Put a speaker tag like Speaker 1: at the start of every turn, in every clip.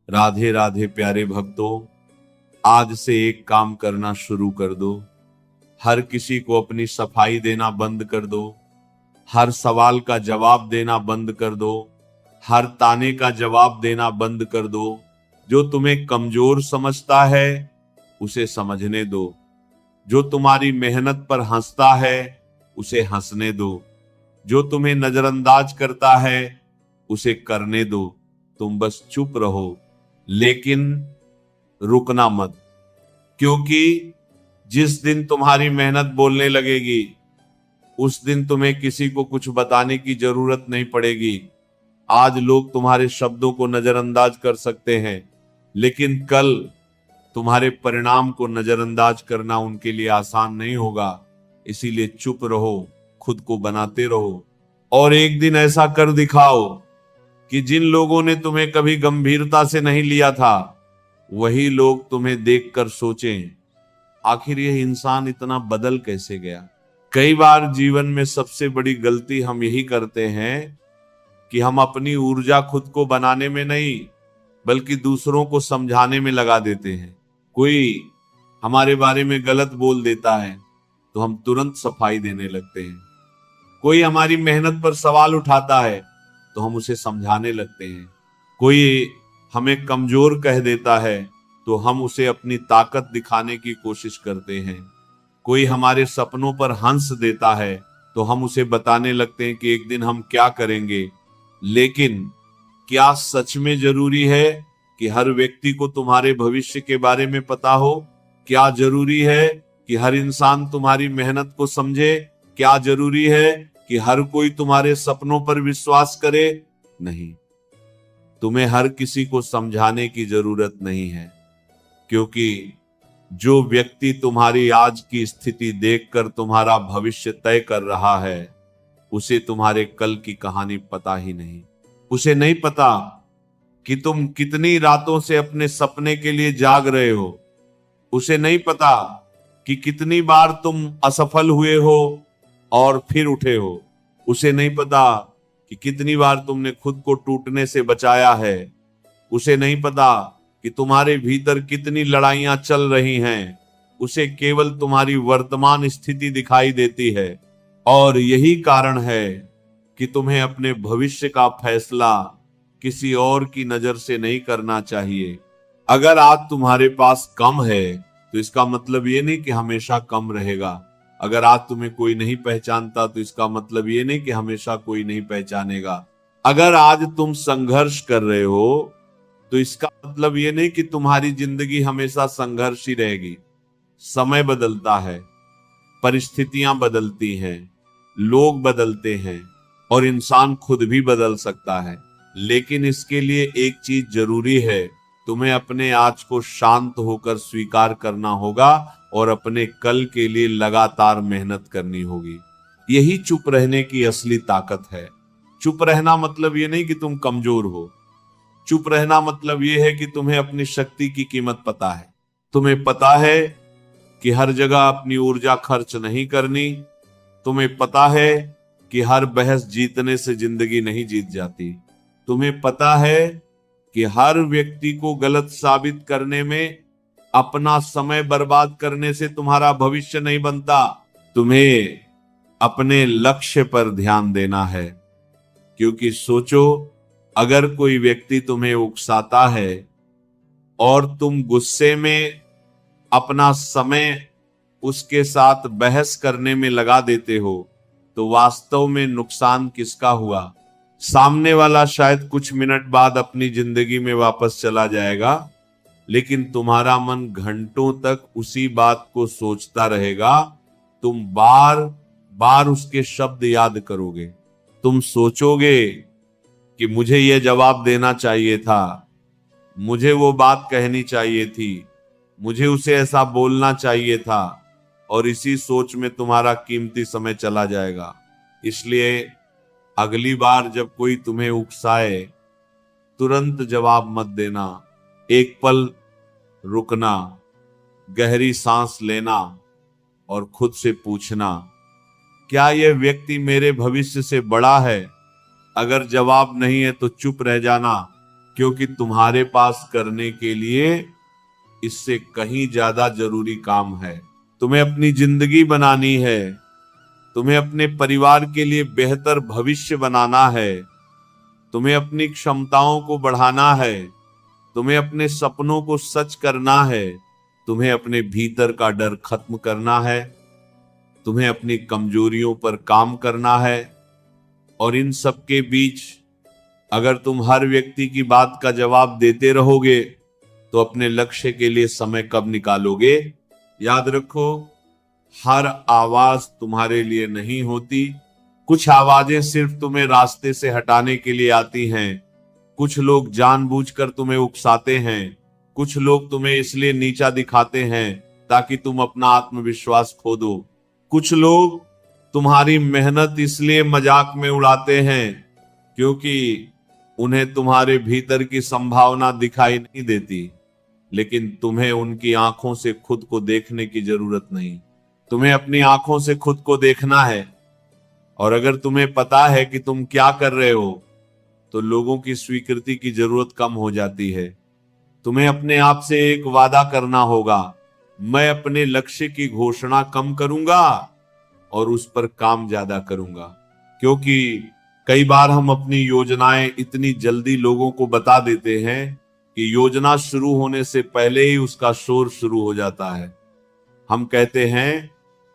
Speaker 1: राधे राधे प्यारे भक्तों, आज से एक काम करना शुरू कर दो। हर किसी को अपनी सफाई देना बंद कर दो। हर सवाल का जवाब देना बंद कर दो। हर ताने का जवाब देना बंद कर दो। जो तुम्हें कमजोर समझता है उसे समझने दो। जो तुम्हारी मेहनत पर हंसता है उसे हंसने दो। जो तुम्हें नजरअंदाज करता है उसे करने दो। तुम बस चुप रहो, लेकिन रुकना मत। क्योंकि जिस दिन तुम्हारी मेहनत बोलने लगेगी उस दिन तुम्हें किसी को कुछ बताने की जरूरत नहीं पड़ेगी। आज लोग तुम्हारे शब्दों को नजरअंदाज कर सकते हैं, लेकिन कल तुम्हारे परिणाम को नजरअंदाज करना उनके लिए आसान नहीं होगा। इसीलिए चुप रहो, खुद को बनाते रहो और एक दिन ऐसा कर दिखाओ कि जिन लोगों ने तुम्हें कभी गंभीरता से नहीं लिया था, वही लोग तुम्हें देखकर सोचें, आखिर यह इंसान इतना बदल कैसे गया। कई बार जीवन में सबसे बड़ी गलती हम यही करते हैं कि हम अपनी ऊर्जा खुद को बनाने में नहीं, बल्कि दूसरों को समझाने में लगा देते हैं। कोई हमारे बारे में गलत बोल देता है तो हम तुरंत सफाई देने लगते हैं। कोई हमारी मेहनत पर सवाल उठाता है तो हम उसे समझाने लगते हैं। कोई हमें कमजोर कह देता है तो हम उसे अपनी ताकत दिखाने की कोशिश करते हैं। कोई हमारे सपनों पर हंस देता है तो हम उसे बताने लगते हैं कि एक दिन हम क्या करेंगे। लेकिन क्या सच में जरूरी है कि हर व्यक्ति को तुम्हारे भविष्य के बारे में पता हो? क्या जरूरी है कि हर इंसान तुम्हारी मेहनत को समझे? क्या जरूरी है कि हर कोई तुम्हारे सपनों पर विश्वास करे? नहीं, तुम्हें हर किसी को समझाने की जरूरत नहीं है, क्योंकि जो व्यक्ति तुम्हारी आज की स्थिति देखकर तुम्हारा भविष्य तय कर रहा है, उसे तुम्हारे कल की कहानी पता ही नहीं। उसे नहीं पता कि तुम कितनी रातों से अपने सपने के लिए जाग रहे हो। उसे नहीं पता कि कितनी बार तुम असफल हुए हो और फिर उठे हो। उसे नहीं पता कि कितनी बार तुमने खुद को टूटने से बचाया है। उसे नहीं पता कि तुम्हारे भीतर कितनी लड़ाइयां चल रही हैं। उसे केवल तुम्हारी वर्तमान स्थिति दिखाई देती है। और यही कारण है कि तुम्हें अपने भविष्य का फैसला किसी और की नजर से नहीं करना चाहिए। अगर आज तुम्हारे पास कम है तो इसका मतलब ये नहीं कि हमेशा कम रहेगा। अगर आज तुम्हें कोई नहीं पहचानता तो इसका मतलब ये नहीं कि हमेशा कोई नहीं पहचानेगा। अगर आज तुम संघर्ष कर रहे हो तो इसका मतलब ये नहीं कि तुम्हारी जिंदगी हमेशा संघर्ष ही रहेगी। समय बदलता है, परिस्थितियां बदलती हैं, लोग बदलते हैं और इंसान खुद भी बदल सकता है। लेकिन इसके लिए एक चीज जरूरी है, तुम्हें अपने आज को शांत होकर स्वीकार करना होगा और अपने कल के लिए लगातार मेहनत करनी होगी। यही चुप रहने की असली ताकत है। चुप रहना मतलब ये नहीं कि तुम कमजोर हो। चुप रहना मतलब ये है कि तुम्हें अपनी शक्ति की कीमत पता है। तुम्हें पता है कि हर जगह अपनी ऊर्जा खर्च नहीं करनी। तुम्हें पता है कि हर बहस जीतने से जिंदगी नहीं जीत जाती। तुम्हें पता है कि हर व्यक्ति को गलत साबित करने में अपना समय बर्बाद करने से तुम्हारा भविष्य नहीं बनता। तुम्हें अपने लक्ष्य पर ध्यान देना है, क्योंकि सोचो, अगर कोई व्यक्ति तुम्हें उकसाता है और तुम गुस्से में अपना समय उसके साथ बहस करने में लगा देते हो, तो वास्तव में नुकसान किसका हुआ? सामने वाला शायद कुछ मिनट बाद अपनी जिंदगी में वापस चला जाएगा, लेकिन तुम्हारा मन घंटों तक उसी बात को सोचता रहेगा। तुम बार बार उसके शब्द याद करोगे। तुम सोचोगे कि मुझे यह जवाब देना चाहिए था, मुझे वो बात कहनी चाहिए थी, मुझे उसे ऐसा बोलना चाहिए था, और इसी सोच में तुम्हारा कीमती समय चला जाएगा। इसलिए अगली बार जब कोई तुम्हें उकसाए, तुरंत जवाब मत देना। एक पल रुकना, गहरी सांस लेना और खुद से पूछना, क्या यह व्यक्ति मेरे भविष्य से बड़ा है? अगर जवाब नहीं है तो चुप रह जाना क्योंकि तुम्हारे पास करने के लिए इससे कहीं ज्यादा जरूरी काम है। तुम्हें अपनी जिंदगी बनानी है, तुम्हें अपने परिवार के लिए बेहतर भविष्य बनाना है, तुम्हें अपनी क्षमताओं को बढ़ाना है, तुम्हें अपने सपनों को सच करना है, तुम्हें अपने भीतर का डर खत्म करना है, तुम्हें अपनी कमजोरियों पर काम करना है। और इन सब के बीच अगर तुम हर व्यक्ति की बात का जवाब देते रहोगे तो अपने लक्ष्य के लिए समय कब निकालोगे? याद रखो, हर आवाज तुम्हारे लिए नहीं होती। कुछ आवाजें सिर्फ तुम्हें रास्ते से हटाने के लिए आती हैं। कुछ लोग जानबूझकर तुम्हें उकसाते हैं, कुछ लोग तुम्हें इसलिए नीचा दिखाते हैं ताकि तुम अपना आत्मविश्वास खो दो। कुछ लोग तुम्हारी मेहनत इसलिए मजाक में उड़ाते हैं क्योंकि उन्हें तुम्हारे भीतर की संभावना दिखाई नहीं देती। लेकिन तुम्हें उनकी आंखों से खुद को देखने की जरूरत नहीं, तुम्हें अपनी आंखों से खुद को देखना है। और अगर तुम्हें पता है कि तुम क्या कर रहे हो तो लोगों की स्वीकृति की जरूरत कम हो जाती है। तुम्हें अपने आप से एक वादा करना होगा, मैं अपने लक्ष्य की घोषणा कम करूंगा और उस पर काम ज्यादा करूंगा। क्योंकि कई बार हम अपनी योजनाएं इतनी जल्दी लोगों को बता देते हैं कि योजना शुरू होने से पहले ही उसका शोर शुरू हो जाता है। हम कहते हैं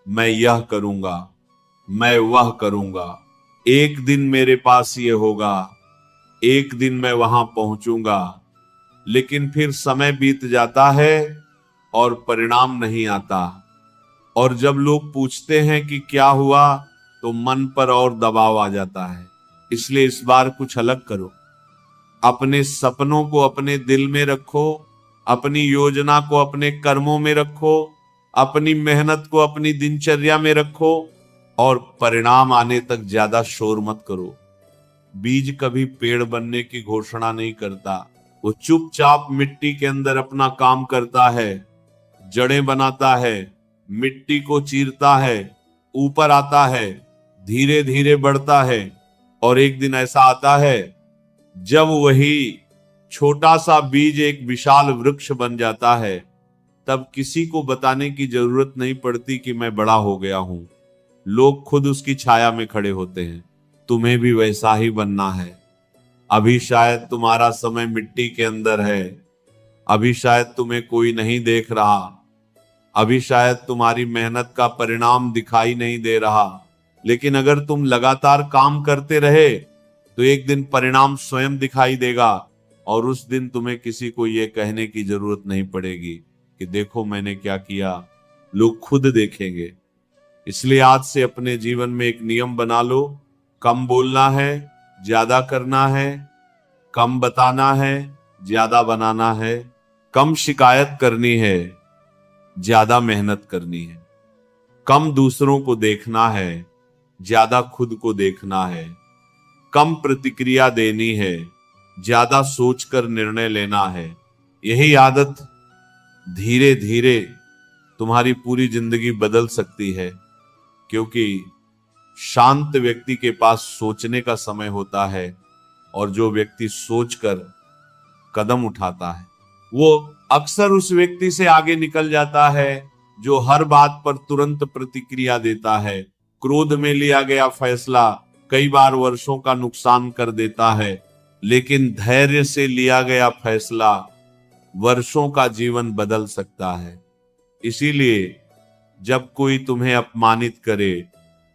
Speaker 1: मैं यह करूंगा, मैं वह करूंगा, एक दिन मेरे पास ये होगा, एक दिन मैं वहां पहुंचूंगा। लेकिन फिर समय बीत जाता है और परिणाम नहीं आता। और जब लोग पूछते हैं कि क्या हुआ तो मन पर और दबाव आ जाता है। इसलिए इस बार कुछ अलग करो। अपने सपनों को अपने दिल में रखो, अपनी योजना को अपने कर्मों में रखो, अपनी मेहनत को अपनी दिनचर्या में रखो और परिणाम आने तक ज्यादा शोर मत करो। बीज कभी पेड़ बनने की घोषणा नहीं करता, वो चुपचाप मिट्टी के अंदर अपना काम करता है, जड़ें बनाता है, मिट्टी को चीरता है, ऊपर आता है, धीरे धीरे बढ़ता है। और एक दिन ऐसा आता है जब वही छोटा सा बीज एक विशाल वृक्ष बन जाता है। तब किसी को बताने की जरूरत नहीं पड़ती कि मैं बड़ा हो गया हूं, लोग खुद उसकी छाया में खड़े होते हैं। तुम्हें भी वैसा ही बनना है। अभी शायद तुम्हारा समय मिट्टी के अंदर है, अभी शायद तुम्हें कोई नहीं देख रहा, अभी शायद तुम्हारी मेहनत का परिणाम दिखाई नहीं दे रहा। लेकिन अगर तुम लगातार काम करते रहे तो एक दिन परिणाम स्वयं दिखाई देगा और उस दिन तुम्हें किसी को यह कहने की जरूरत नहीं पड़ेगी कि देखो मैंने क्या किया, लोग खुद देखेंगे। इसलिए आज से अपने जीवन में एक नियम बना लो, कम बोलना है, ज्यादा करना है, कम बताना है, ज्यादा बनाना है, कम शिकायत करनी है, ज्यादा मेहनत करनी है, कम दूसरों को देखना है, ज्यादा खुद को देखना है, कम प्रतिक्रिया देनी है, ज्यादा सोचकर निर्णय लेना है। यही आदत धीरे धीरे तुम्हारी पूरी जिंदगी बदल सकती है। क्योंकि शांत व्यक्ति के पास सोचने का समय होता है और जो व्यक्ति सोचकर कदम उठाता है वो अक्सर उस व्यक्ति से आगे निकल जाता है जो हर बात पर तुरंत प्रतिक्रिया देता है। क्रोध में लिया गया फैसला कई बार वर्षों का नुकसान कर देता है, लेकिन धैर्य से लिया गया फैसला वर्षों का जीवन बदल सकता है। इसीलिए जब कोई तुम्हें अपमानित करे,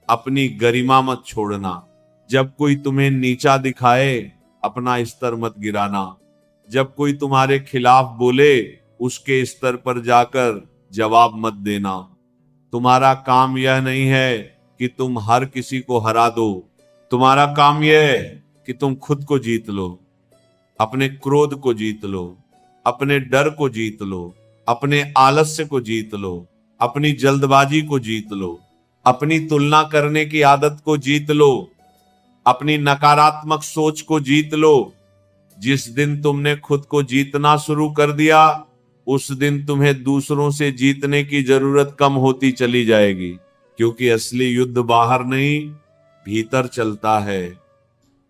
Speaker 1: अपनी गरिमा मत छोड़ना। जब कोई तुम्हें नीचा दिखाए, अपना स्तर मत गिराना। जब कोई तुम्हारे खिलाफ बोले, उसके स्तर पर जाकर जवाब मत देना। तुम्हारा काम यह नहीं है कि तुम हर किसी को हरा दो, तुम्हारा काम यह है कि तुम खुद को जीत लो, अपने क्रोध को जीत लो, अपने डर को जीत लो, अपने आलस्य को जीत लो, अपनी जल्दबाजी को जीत लो, अपनी तुलना करने की आदत को जीत लो, अपनी नकारात्मक सोच को जीत लो। जिस दिन तुमने खुद को जीतना शुरू कर दिया, उस दिन तुम्हें दूसरों से जीतने की जरूरत कम होती चली जाएगी। क्योंकि असली युद्ध बाहर नहीं, भीतर चलता है।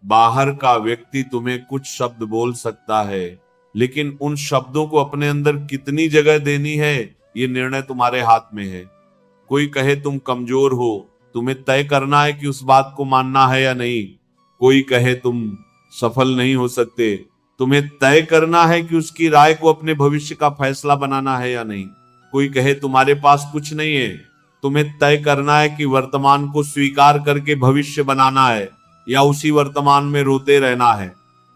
Speaker 1: बाहर का व्यक्ति तुम्हें कुछ शब्द बोल सकता है, लेकिन उन शब्दों को अपने अंदर कितनी जगह देनी है ये निर्णय तुम्हारे हाथ में है। कोई कहे तुम कमजोर हो, तुम्हें तय करना है कि उस बात को मानना है या नहीं। कोई कहे तुम सफल नहीं हो सकते, तुम्हें तय करना है कि उसकी राय को अपने भविष्य का फैसला बनाना है या नहीं। कोई कहे तुम्हारे पास कुछ नहीं है, तुम्हें तय करना है कि वर्तमान को स्वीकार करके भविष्य बनाना है या उसी वर्तमान में रोते रहना है।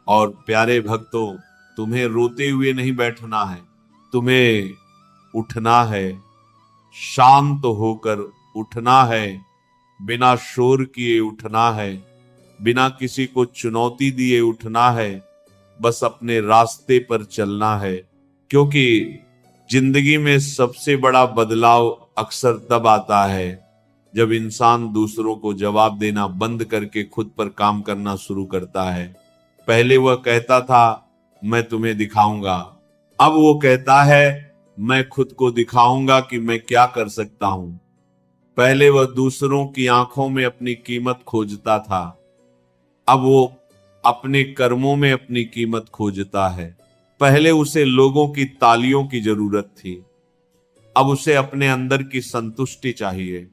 Speaker 1: और प्यारे भक्तों, तुम्हें रोते हुए नहीं बैठना है, तुम्हें उठना है, शांत होकर उठना है, बिना शोर किए उठना है, बिना किसी को चुनौती दिए उठना है, बस अपने रास्ते पर चलना है। क्योंकि जिंदगी में सबसे बड़ा बदलाव अक्सर तब आता है जब इंसान दूसरों को जवाब देना बंद करके खुद पर काम करना शुरू करता है। पहले वह कहता था मैं तुम्हें दिखाऊंगा, अब वो कहता है मैं खुद को दिखाऊंगा कि मैं क्या कर सकता हूं। पहले वह दूसरों की आंखों में अपनी कीमत खोजता था, अब वो अपने कर्मों में अपनी कीमत खोजता है। पहले उसे लोगों की तालियों की जरूरत थी, अब उसे अपने अंदर की संतुष्टि चाहिए।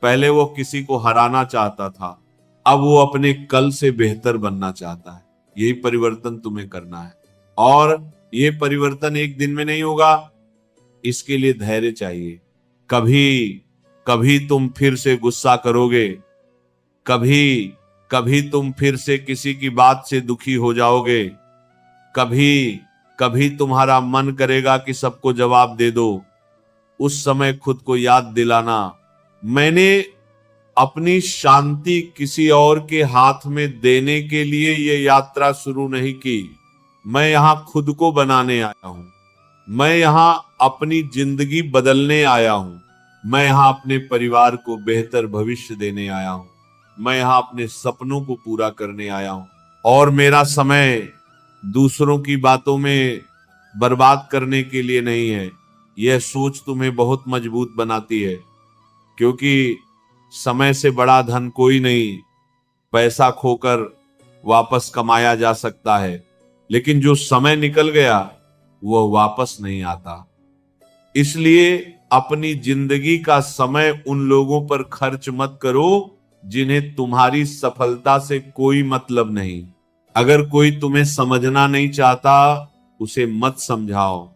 Speaker 1: पहले वो किसी को हराना चाहता था, अब वो अपने कल से बेहतर बनना चाहता है। यही परिवर्तन तुम्हें करना है, और ये परिवर्तन एक दिन में नहीं होगा, इसके लिए धैर्य चाहिए। कभी कभी तुम फिर से गुस्सा करोगे, कभी कभी तुम फिर से किसी की बात से दुखी हो जाओगे, कभी कभी तुम्हारा मन करेगा कि सबको जवाब दे दो। उस समय खुद को याद दिलाना, मैंने अपनी शांति किसी और के हाथ में देने के लिए ये यात्रा शुरू नहीं की। मैं यहां खुद को बनाने आया हूं, मैं यहां अपनी जिंदगी बदलने आया हूं, मैं यहां अपने परिवार को बेहतर भविष्य देने आया हूं, मैं यहां अपने सपनों को पूरा करने आया हूं। और मेरा समय दूसरों की बातों में बर्बाद करने के लिए नहीं है। यह सोच तुम्हें बहुत मजबूत बनाती है, क्योंकि समय से बड़ा धन कोई नहीं। पैसा खोकर वापस कमाया जा सकता है, लेकिन जो समय निकल गया वह वापस नहीं आता। इसलिए अपनी जिंदगी का समय उन लोगों पर खर्च मत करो जिन्हें तुम्हारी सफलता से कोई मतलब नहीं। अगर कोई तुम्हें समझना नहीं चाहता, उसे मत समझाओ।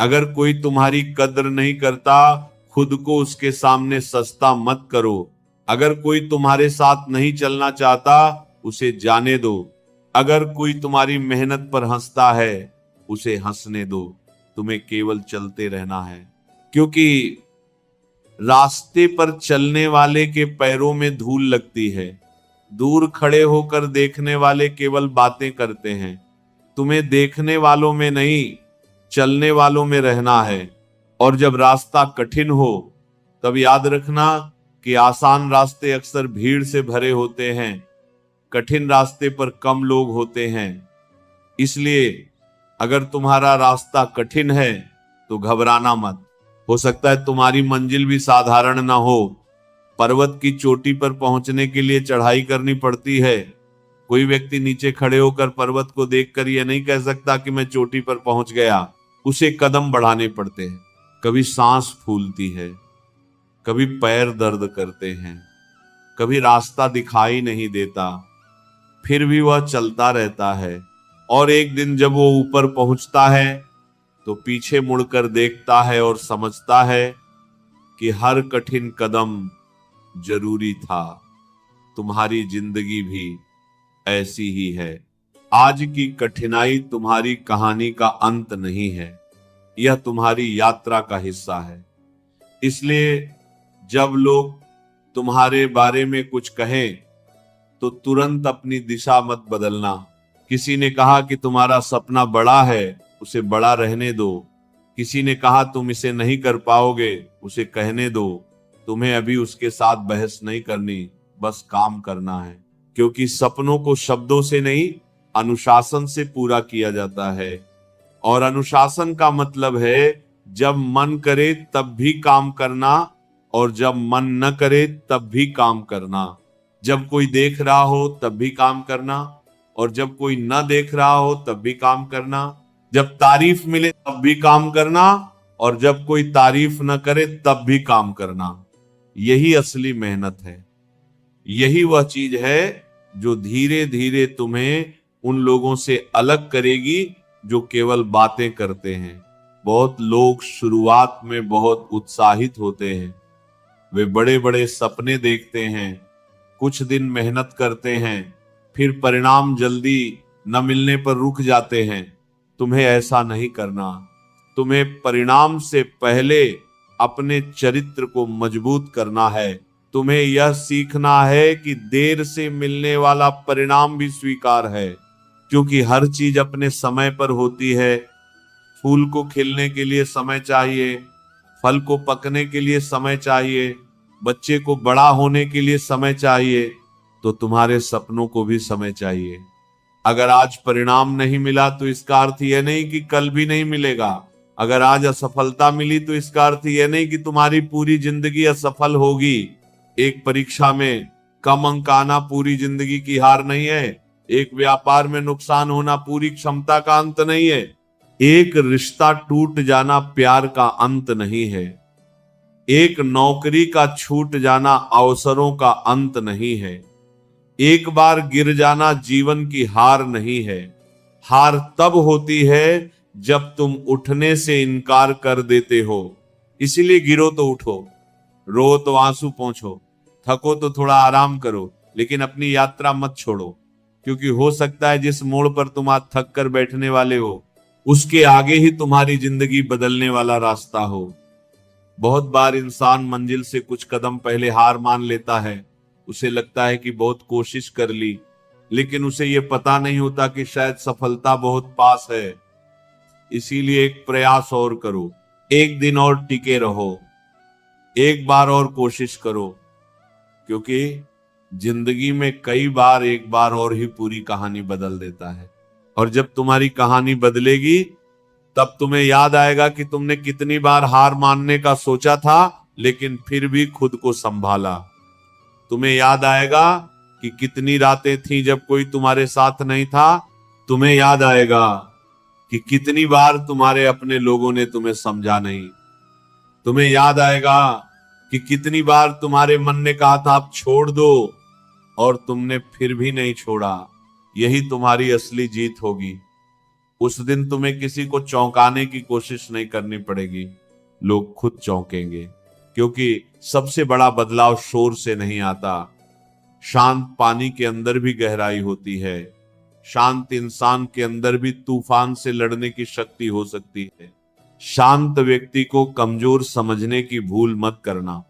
Speaker 1: अगर कोई तुम्हारी कद्र नहीं करता, खुद को उसके सामने सस्ता मत करो। अगर कोई तुम्हारे साथ नहीं चलना चाहता, उसे जाने दो। अगर कोई तुम्हारी मेहनत पर हंसता है, उसे हंसने दो। तुम्हें केवल चलते रहना है, क्योंकि रास्ते पर चलने वाले के पैरों में धूल लगती है। दूर खड़े होकर देखने वाले केवल बातें करते हैं। तुम्हें देखने वालों में नहीं, चलने वालों में रहना है। और जब रास्ता कठिन हो, तब याद रखना कि आसान रास्ते अक्सर भीड़ से भरे होते हैं, कठिन रास्ते पर कम लोग होते हैं। इसलिए अगर तुम्हारा रास्ता कठिन है तो घबराना मत। हो सकता है तुम्हारी मंजिल भी साधारण ना हो। पर्वत की चोटी पर पहुंचने के लिए चढ़ाई करनी पड़ती है। कोई व्यक्ति नीचे खड़े होकर पर्वत को देखकर यह नहीं कह सकता कि मैं चोटी पर पहुंच गया। उसे कदम बढ़ाने पड़ते हैं। कभी सांस फूलती है, कभी पैर दर्द करते हैं, कभी रास्ता दिखाई नहीं देता, फिर भी वह चलता रहता है। और एक दिन जब वो ऊपर पहुंचता है तो पीछे मुड़कर देखता है और समझता है कि हर कठिन कदम जरूरी था। तुम्हारी जिंदगी भी ऐसी ही है। आज की कठिनाई तुम्हारी कहानी का अंत नहीं है, यह तुम्हारी यात्रा का हिस्सा है। इसलिए जब लोग तुम्हारे बारे में कुछ कहें तो तुरंत अपनी दिशा मत बदलना। किसी ने कहा कि तुम्हारा सपना बड़ा है, उसे बड़ा रहने दो। किसी ने कहा तुम इसे नहीं कर पाओगे, उसे कहने दो। तुम्हें अभी उसके साथ बहस नहीं करनी, बस काम करना है। क्योंकि सपनों को शब्दों से नहीं, अनुशासन से पूरा किया जाता है। और अनुशासन का मतलब है जब मन करे तब भी काम करना, और जब मन न करे तब भी काम करना। जब कोई देख रहा हो तब भी काम करना, और जब कोई न देख रहा हो तब भी काम करना, जब तारीफ मिले तब भी काम करना, और जब कोई तारीफ न करे तब भी काम करना। यही असली मेहनत है। यही वह चीज है जो धीरे धीरे तुम्हें उन लोगों से अलग करेगी जो केवल बातें करते हैं। बहुत लोग शुरुआत में बहुत उत्साहित होते हैं, वे बड़े बड़े सपने देखते हैं, कुछ दिन मेहनत करते हैं, फिर परिणाम जल्दी न मिलने पर रुक जाते हैं। तुम्हें ऐसा नहीं करना। तुम्हें परिणाम से पहले अपने चरित्र को मजबूत करना है। तुम्हें यह सीखना है कि देर से मिलने वाला परिणाम भी स्वीकार है, क्योंकि हर चीज अपने समय पर होती है। फूल को खिलने के लिए समय चाहिए, फल को पकने के लिए समय चाहिए, बच्चे को बड़ा होने के लिए समय चाहिए, तो तुम्हारे सपनों को भी समय चाहिए। अगर आज परिणाम नहीं मिला तो इसका अर्थ यह नहीं कि कल भी नहीं मिलेगा। अगर आज असफलता मिली तो इसका अर्थ यह नहीं कि तुम्हारी पूरी जिंदगी असफल होगी। एक परीक्षा में कम अंक आना पूरी जिंदगी की हार नहीं है। एक व्यापार में नुकसान होना पूरी क्षमता का अंत नहीं है। एक रिश्ता टूट जाना प्यार का अंत नहीं है। एक नौकरी का छूट जाना अवसरों का अंत नहीं है। एक बार गिर जाना जीवन की हार नहीं है। हार तब होती है जब तुम उठने से इनकार कर देते हो। इसीलिए गिरो तो उठो, रो तो आंसू पोंछो, थको तो थोड़ा आराम करो, लेकिन अपनी यात्रा मत छोड़ो, क्योंकि हो सकता है जिस मोड़ पर तुम आज थक कर बैठने वाले हो उसके आगे ही तुम्हारी जिंदगी बदलने वाला रास्ता हो। बहुत बार इंसान मंजिल से कुछ कदम पहले हार मान लेता है। उसे लगता है कि बहुत कोशिश कर ली, लेकिन उसे यह पता नहीं होता कि शायद सफलता बहुत पास है। इसीलिए एक प्रयास और करो, एक दिन और टिके रहो, एक बार और कोशिश करो, क्योंकि जिंदगी में कई बार एक बार और ही पूरी कहानी बदल देता है। और जब तुम्हारी कहानी बदलेगी तब तुम्हें याद आएगा कि तुमने कितनी बार हार मानने का सोचा था, लेकिन फिर भी खुद को संभाला। तुम्हें याद आएगा कि कितनी रातें थीं जब कोई तुम्हारे साथ नहीं था। तुम्हें याद आएगा कि कितनी बार तुम्हारे अपने लोगों ने तुम्हें समझा नहीं। तुम्हें याद आएगा कि कितनी बार तुम्हारे मन ने कहा था अब छोड़ दो, और तुमने फिर भी नहीं छोड़ा। यही तुम्हारी असली जीत होगी। उस दिन तुम्हें किसी को चौंकाने की कोशिश नहीं करनी पड़ेगी, लोग खुद चौंकेंगे, क्योंकि सबसे बड़ा बदलाव शोर से नहीं आता। शांत पानी के अंदर भी गहराई होती है। शांत इंसान के अंदर भी तूफान से लड़ने की शक्ति हो सकती है। शांत व्यक्ति को कमजोर समझने की भूल मत करना,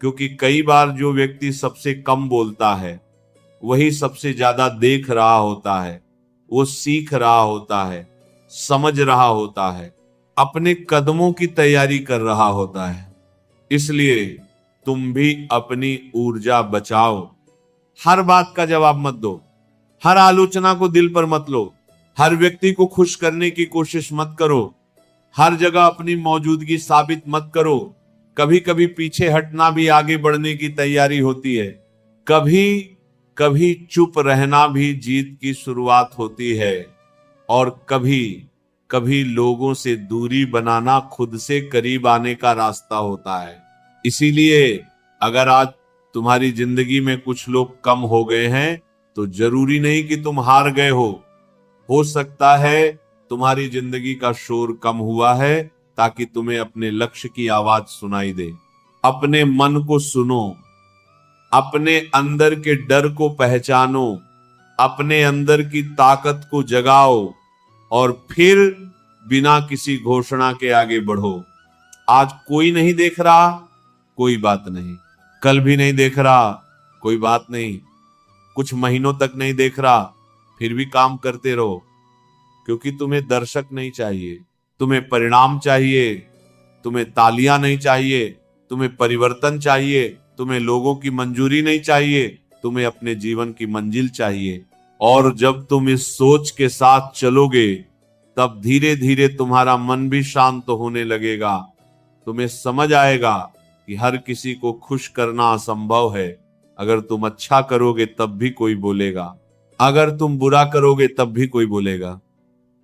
Speaker 1: क्योंकि कई बार जो व्यक्ति सबसे कम बोलता है वही सबसे ज्यादा देख रहा होता है। वो सीख रहा होता है, समझ रहा होता है, अपने कदमों की तैयारी कर रहा होता है। इसलिए तुम भी अपनी ऊर्जा बचाओ। हर बात का जवाब मत दो, हर आलोचना को दिल पर मत लो, हर व्यक्ति को खुश करने की कोशिश मत करो, हर जगह अपनी मौजूदगी साबित मत करो। कभी कभी पीछे हटना भी आगे बढ़ने की तैयारी होती है। कभी कभी चुप रहना भी जीत की शुरुआत होती है, और कभी कभी लोगों से दूरी बनाना खुद से करीब आने का रास्ता होता है। इसीलिए अगर आज तुम्हारी जिंदगी में कुछ लोग कम हो गए हैं तो जरूरी नहीं कि तुम हार गए हो सकता है तुम्हारी जिंदगी का शोर कम हुआ है ताकि तुम्हें अपने लक्ष्य की आवाज सुनाई दे। अपने मन को सुनो, अपने अंदर के डर को पहचानो, अपने अंदर की ताकत को जगाओ, और फिर बिना किसी घोषणा के आगे बढ़ो। आज कोई नहीं देख रहा, कोई बात नहीं। कल भी नहीं देख रहा, कोई बात नहीं। कुछ महीनों तक नहीं देख रहा, फिर भी काम करते रहो, क्योंकि तुम्हें दर्शक नहीं चाहिए, तुम्हें परिणाम चाहिए। तुम्हें तालियां नहीं चाहिए, तुम्हें परिवर्तन चाहिए। तुम्हें लोगों की मंजूरी नहीं चाहिए, तुम्हें अपने जीवन की मंजिल चाहिए। और जब तुम इस सोच के साथ चलोगे तब धीरे धीरे तुम्हारा मन भी शांत होने लगेगा। तुम्हें समझ आएगा कि हर किसी को खुश करना असंभव है। अगर तुम अच्छा करोगे तब भी कोई बोलेगा, अगर तुम बुरा करोगे तब भी कोई बोलेगा,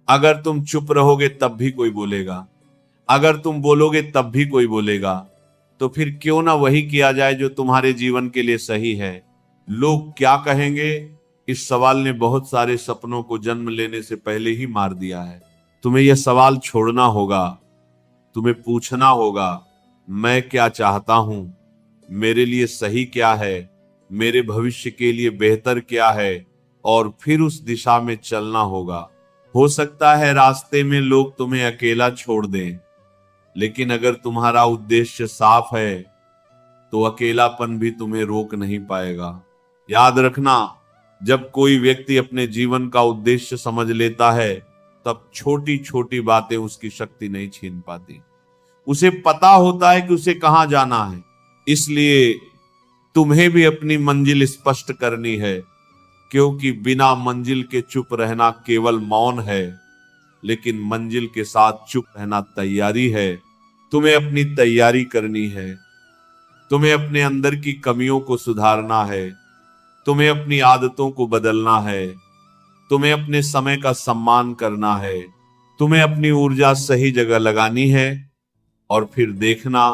Speaker 1: अगर तुम चुप रहोगे तब भी कोई बोलेगा, अगर तुम बोलोगे तब भी कोई बोलेगा। तो फिर क्यों ना वही किया जाए जो तुम्हारे जीवन के लिए सही है। लोग क्या कहेंगे, इस सवाल ने बहुत सारे सपनों को जन्म लेने से पहले ही मार दिया है। तुम्हें यह सवाल छोड़ना होगा, तुम्हें पूछना होगा, मैं क्या चाहता हूं, मेरे लिए सही क्या है, मेरे भविष्य के लिए बेहतर क्या है, और फिर उस दिशा में चलना होगा। हो सकता है रास्ते में लोग तुम्हें अकेला छोड़ दें, लेकिन अगर तुम्हारा उद्देश्य साफ है तो अकेलापन भी तुम्हें रोक नहीं पाएगा। याद रखना, जब कोई व्यक्ति अपने जीवन का उद्देश्य समझ लेता है तब छोटी छोटी बातें उसकी शक्ति नहीं छीन पाती। उसे पता होता है कि उसे कहां जाना है। इसलिए तुम्हें भी अपनी मंजिल स्पष्ट करनी है, क्योंकि बिना मंजिल के चुप रहना केवल मौन है, लेकिन मंजिल के साथ चुप रहना तैयारी है। तुम्हें अपनी तैयारी करनी है, तुम्हें अपने अंदर की कमियों को सुधारना है, तुम्हें अपनी आदतों को बदलना है, तुम्हें अपने समय का सम्मान करना है, तुम्हें अपनी ऊर्जा सही जगह लगानी है। और फिर देखना,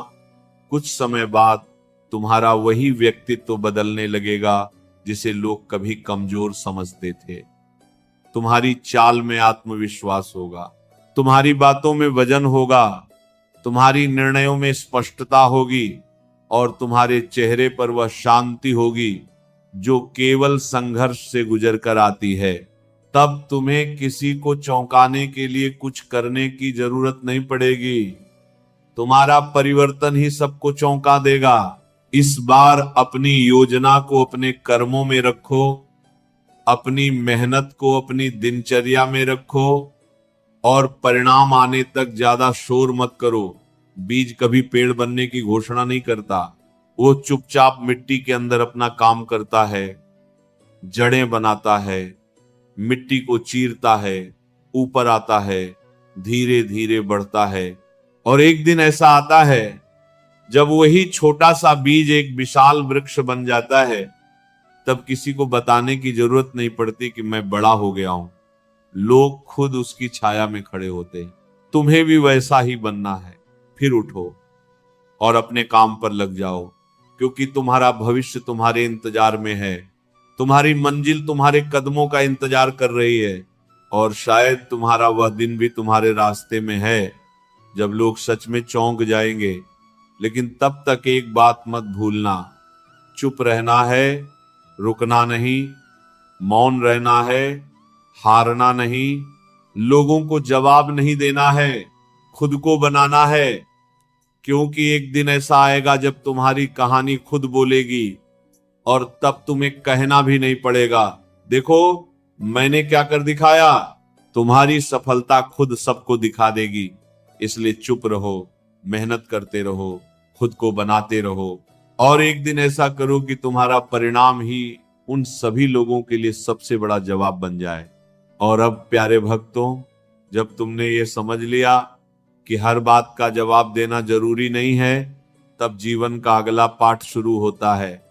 Speaker 1: कुछ समय बाद तुम्हारा वही व्यक्तित्व बदलने लगेगा जिसे लोग कभी कमजोर समझते थे। तुम्हारी चाल में आत्मविश्वास होगा, तुम्हारी बातों में वजन होगा, तुम्हारी निर्णयों में स्पष्टता होगी, और तुम्हारे चेहरे पर वह शांति होगी जो केवल संघर्ष से गुजर कर आती है। तब तुम्हें किसी को चौंकाने के लिए कुछ करने की जरूरत नहीं पड़ेगी। तुम्हारा परिवर्तन ही सबको चौंका देगा। इस बार अपनी योजना को अपने कर्मों में रखो, अपनी मेहनत को अपनी दिनचर्या में रखो, और परिणाम आने तक ज्यादा शोर मत करो। बीज कभी पेड़ बनने की घोषणा नहीं करता, वो चुपचाप मिट्टी के अंदर अपना काम करता है, जड़ें बनाता है, मिट्टी को चीरता है, ऊपर आता है, धीरे धीरे बढ़ता है। और एक दिन ऐसा आता है जब वही छोटा सा बीज एक विशाल वृक्ष बन जाता है, तब किसी को बताने की जरूरत नहीं पड़ती कि मैं बड़ा हो गया हूं। लोग खुद उसकी छाया में खड़े होते। तुम्हें भी वैसा ही बनना है। फिर उठो और अपने काम पर लग जाओ, क्योंकि तुम्हारा भविष्य तुम्हारे इंतजार में है। तुम्हारी मंजिल तुम्हारे कदमों का इंतजार कर रही है, और शायद तुम्हारा वह दिन भी तुम्हारे रास्ते में है जब लोग सच में चौंक जाएंगे। लेकिन तब तक एक बात मत भूलना, चुप रहना है, रुकना नहीं, मौन रहना है, हारना नहीं, लोगों को जवाब नहीं देना है, खुद को बनाना है। क्योंकि एक दिन ऐसा आएगा जब तुम्हारी कहानी खुद बोलेगी, और तब तुम्हें कहना भी नहीं पड़ेगा, देखो मैंने क्या कर दिखाया। तुम्हारी सफलता खुद सबको दिखा देगी। इसलिए चुप रहो, मेहनत करते रहो, खुद को बनाते रहो, और एक दिन ऐसा करो कि तुम्हारा परिणाम ही उन सभी लोगों के लिए सबसे बड़ा जवाब बन जाए। और अब प्यारे भक्तों, जब तुमने ये समझ लिया कि हर बात का जवाब देना जरूरी नहीं है, तब जीवन का अगला पाठ शुरू होता है।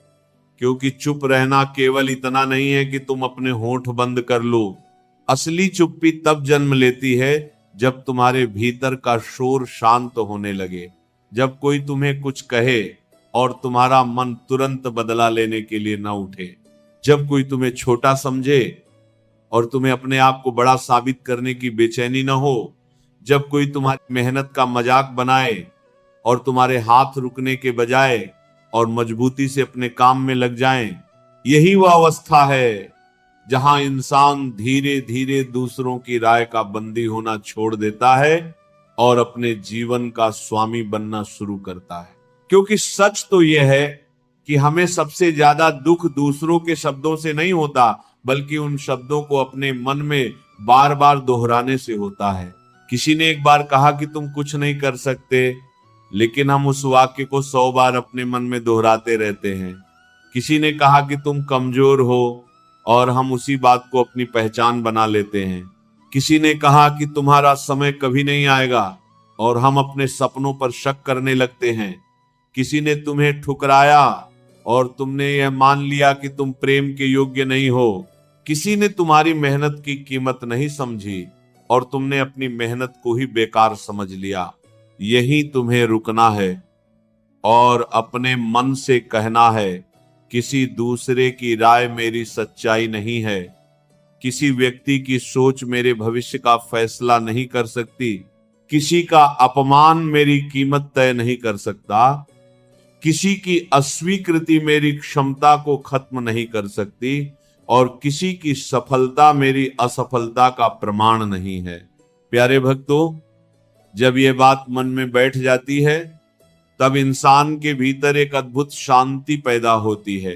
Speaker 1: क्योंकि चुप रहना केवल इतना नहीं है कि तुम अपने होंठ बंद कर लो। असली चुप्पी तब जन्म लेती है जब तुम्हारे भीतर का शोर शांत होने लगे, जब कोई तुम्हें कुछ कहे और तुम्हारा मन तुरंत बदला लेने के लिए न उठे, जब कोई तुम्हें छोटा समझे और तुम्हें अपने आप को बड़ा साबित करने की बेचैनी न हो, जब कोई तुम्हारी मेहनत का मजाक बनाए और तुम्हारे हाथ रुकने के बजाय और मजबूती से अपने काम में लग जाएं। यही वह अवस्था है जहां इंसान धीरे धीरे दूसरों की राय का बंदी होना छोड़ देता है और अपने जीवन का स्वामी बनना शुरू करता है। क्योंकि सच तो यह है कि हमें सबसे ज्यादा दुख दूसरों के शब्दों से नहीं होता, बल्कि उन शब्दों को अपने मन में बार बार दोहराने से होता है। किसी ने एक बार कहा कि तुम कुछ नहीं कर सकते, लेकिन हम उस वाक्य को 100 बार अपने मन में दोहराते रहते हैं। किसी ने कहा कि तुम कमजोर हो और हम उसी बात को अपनी पहचान बना लेते हैं। किसी ने कहा कि तुम्हारा समय कभी नहीं आएगा और हम अपने सपनों पर शक करने लगते हैं। किसी ने तुम्हें ठुकराया और तुमने यह मान लिया कि तुम प्रेम के योग्य नहीं हो। किसी ने तुम्हारी मेहनत की कीमत नहीं समझी और तुमने अपनी मेहनत को ही बेकार समझ लिया। यही तुम्हें रुकना है और अपने मन से कहना है, किसी दूसरे की राय मेरी सच्चाई नहीं है, किसी व्यक्ति की सोच मेरे भविष्य का फैसला नहीं कर सकती, किसी का अपमान मेरी कीमत तय नहीं कर सकता, किसी की अस्वीकृति मेरी क्षमता को खत्म नहीं कर सकती और किसी की सफलता मेरी असफलता का प्रमाण नहीं है। प्यारे भक्तों, जब ये बात मन में बैठ जाती है तब इंसान के भीतर एक अद्भुत शांति पैदा होती है।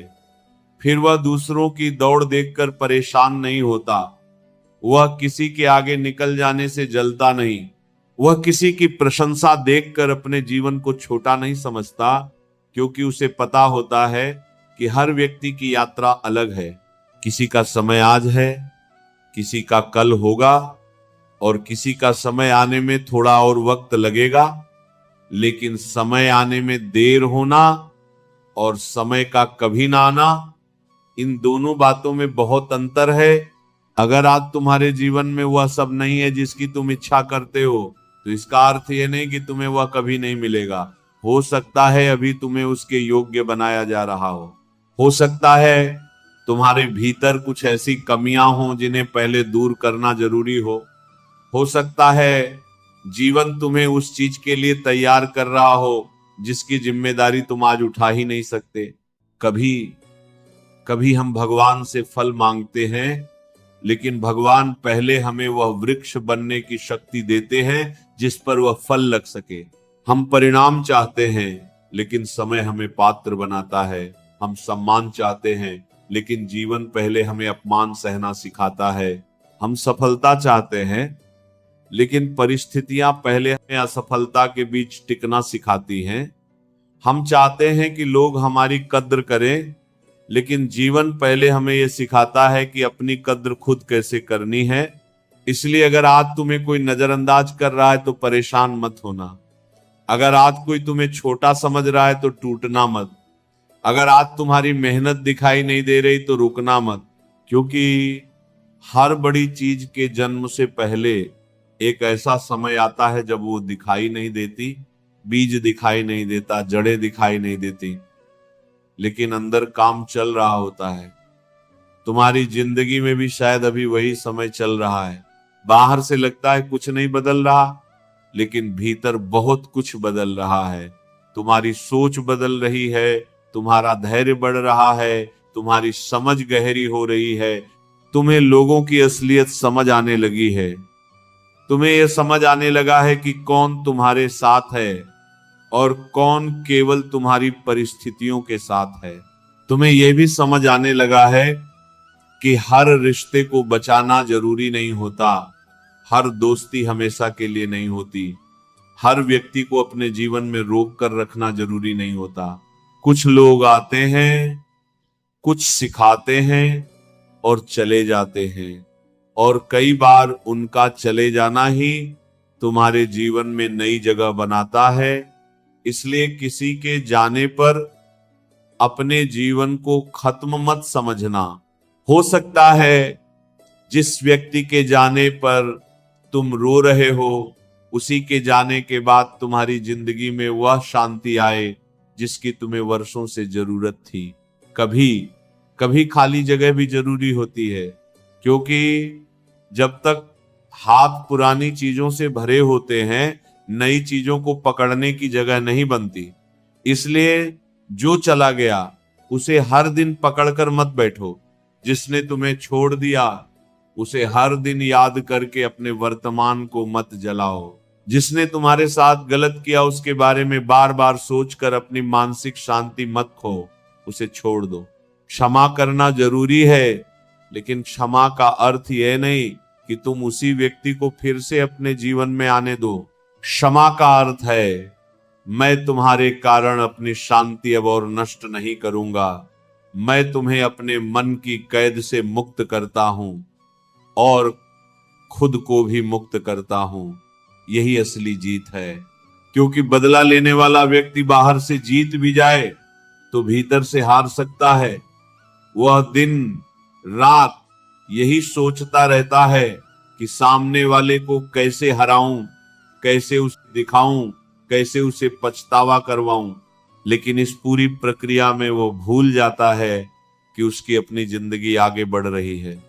Speaker 1: फिर वह दूसरों की दौड़ देखकर परेशान नहीं होता, वह किसी के आगे निकल जाने से जलता नहीं, वह किसी की प्रशंसा देखकर अपने जीवन को छोटा नहीं समझता, क्योंकि उसे पता होता है कि हर व्यक्ति की यात्रा अलग है। किसी का समय आज है, किसी का कल होगा और किसी का समय आने में थोड़ा और वक्त लगेगा, लेकिन समय आने में देर होना और समय का कभी ना आना, इन दोनों बातों में बहुत अंतर है। अगर आज तुम्हारे जीवन में वह सब नहीं है जिसकी तुम इच्छा करते हो, तो इसका अर्थ यह नहीं कि तुम्हें वह कभी नहीं मिलेगा। हो सकता है अभी तुम्हें उसके योग्य बनाया जा रहा हो सकता है तुम्हारे भीतर कुछ ऐसी कमियां हों जिन्हें पहले दूर करना जरूरी हो सकता है जीवन तुम्हें उस चीज के लिए तैयार कर रहा हो जिसकी जिम्मेदारी तुम आज उठा ही नहीं सकते। कभी कभी हम भगवान से फल मांगते हैं, लेकिन भगवान पहले हमें वह वृक्ष बनने की शक्ति देते हैं जिस पर वह फल लग सके। हम परिणाम चाहते हैं, लेकिन समय हमें पात्र बनाता है। हम सम्मान चाहते हैं, लेकिन जीवन पहले हमें अपमान सहना सिखाता है। हम सफलता चाहते हैं, लेकिन परिस्थितियां पहले हमें असफलता के बीच टिकना सिखाती हैं। हम चाहते हैं कि लोग हमारी कद्र करें, लेकिन जीवन पहले हमें यह सिखाता है कि अपनी कद्र खुद कैसे करनी है। इसलिए अगर आज तुम्हें कोई नजरअंदाज कर रहा है तो परेशान मत होना। अगर आज कोई तुम्हें छोटा समझ रहा है तो टूटना मत। अगर आज तुम्हारी मेहनत दिखाई नहीं दे रही तो रुकना मत, क्योंकि हर बड़ी चीज के जन्म से पहले एक ऐसा समय आता है जब वो दिखाई नहीं देती, बीज दिखाई नहीं देता, जड़ें दिखाई नहीं देती, लेकिन अंदर काम चल रहा होता है। तुम्हारी जिंदगी में भी शायद अभी वही समय चल रहा है। बाहर से लगता है कुछ नहीं बदल रहा, लेकिन भीतर बहुत कुछ बदल रहा है। तुम्हारी सोच बदल रही है, तुम्हारा धैर्य बढ़ रहा है, तुम्हारी समझ गहरी हो रही है, तुम्हें लोगों की असलियत समझ आने लगी है। तुम्हें यह समझ आने लगा है कि कौन तुम्हारे साथ है और कौन केवल तुम्हारी परिस्थितियों के साथ है। तुम्हें यह भी समझ आने लगा है कि हर रिश्ते को बचाना जरूरी नहीं होता, हर दोस्ती हमेशा के लिए नहीं होती, हर व्यक्ति को अपने जीवन में रोक कर रखना जरूरी नहीं होता। कुछ लोग आते हैं, कुछ सिखाते हैं और चले जाते हैं, और कई बार उनका चले जाना ही तुम्हारे जीवन में नई जगह बनाता है। इसलिए किसी के जाने पर अपने जीवन को खत्म मत समझना। हो सकता है जिस व्यक्ति के जाने पर तुम रो रहे हो, उसी के जाने के बाद तुम्हारी जिंदगी में वह शांति आए जिसकी तुम्हें वर्षों से जरूरत थी। कभी कभी खाली जगह भी जरूरी होती है, क्योंकि जब तक हाथ पुरानी चीजों से भरे होते हैं, नई चीजों को पकड़ने की जगह नहीं बनती। इसलिए जो चला गया उसे हर दिन पकड़कर मत बैठो। जिसने तुम्हें छोड़ दिया उसे हर दिन याद करके अपने वर्तमान को मत जलाओ। जिसने तुम्हारे साथ गलत किया उसके बारे में बार बार सोचकर अपनी मानसिक शांति मत खो, उसे छोड़ दो। क्षमा करना जरूरी है, लेकिन क्षमा का अर्थ यह नहीं कि तुम उसी व्यक्ति को फिर से अपने जीवन में आने दो। क्षमा का अर्थ है, मैं तुम्हारे कारण अपनी शांति अब और नष्ट नहीं करूंगा। मैं तुम्हें अपने मन की कैद से मुक्त करता हूं और खुद को भी मुक्त करता हूं। यही असली जीत है, क्योंकि बदला लेने वाला व्यक्ति बाहर से जीत भी जाए तो भीतर से हार सकता है। वह दिन रात यही सोचता रहता है कि सामने वाले को कैसे हराऊं, कैसे उसे दिखाऊं, कैसे उसे पछतावा करवाऊं। लेकिन इस पूरी प्रक्रिया में वो भूल जाता है कि उसकी अपनी जिंदगी आगे बढ़ रही है।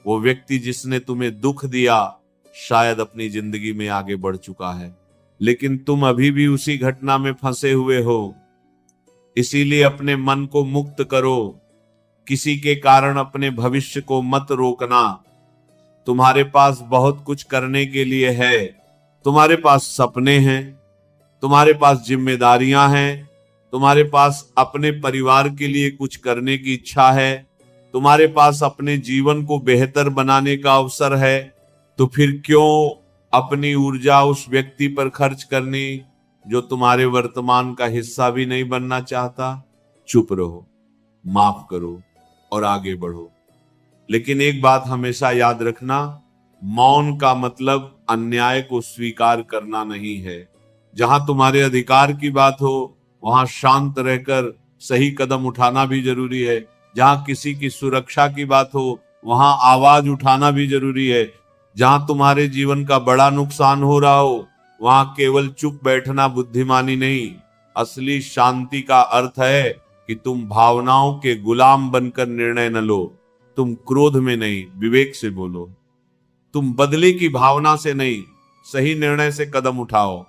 Speaker 1: वो व्यक्ति जिसने तुम्हें दुख दिया शायद अपनी जिंदगी में आगे बढ़ चुका है, लेकिन तुम अभी भी उसी घटना में फंसे हुए हो। इसीलिए अपने मन को मुक्त करो। किसी के कारण अपने भविष्य को मत रोकना। तुम्हारे पास बहुत कुछ करने के लिए है। तुम्हारे पास सपने हैं, तुम्हारे पास जिम्मेदारियां हैं, तुम्हारे पास अपने परिवार के लिए कुछ करने की इच्छा है, तुम्हारे पास अपने जीवन को बेहतर बनाने का अवसर है। तो फिर क्यों अपनी ऊर्जा उस व्यक्ति पर खर्च करनी जो तुम्हारे वर्तमान का हिस्सा भी नहीं बनना चाहता? चुप रहो, माफ करो और आगे बढ़ो। लेकिन एक बात हमेशा याद रखना, मौन का मतलब अन्याय को स्वीकार करना नहीं है। जहां तुम्हारे अधिकार की बात हो वहां शांत रहकर सही कदम उठाना भी जरूरी है। जहां किसी की सुरक्षा की बात हो वहां आवाज उठाना भी जरूरी है। जहां तुम्हारे जीवन का बड़ा नुकसान हो रहा हो वहां केवल चुप बैठना बुद्धिमानी नहीं, असली शांति का अर्थ है कि तुम भावनाओं के गुलाम बनकर निर्णय न लो। तुम क्रोध में नहीं, विवेक से बोलो। तुम बदले की भावना से नहीं, सही निर्णय से कदम उठाओ।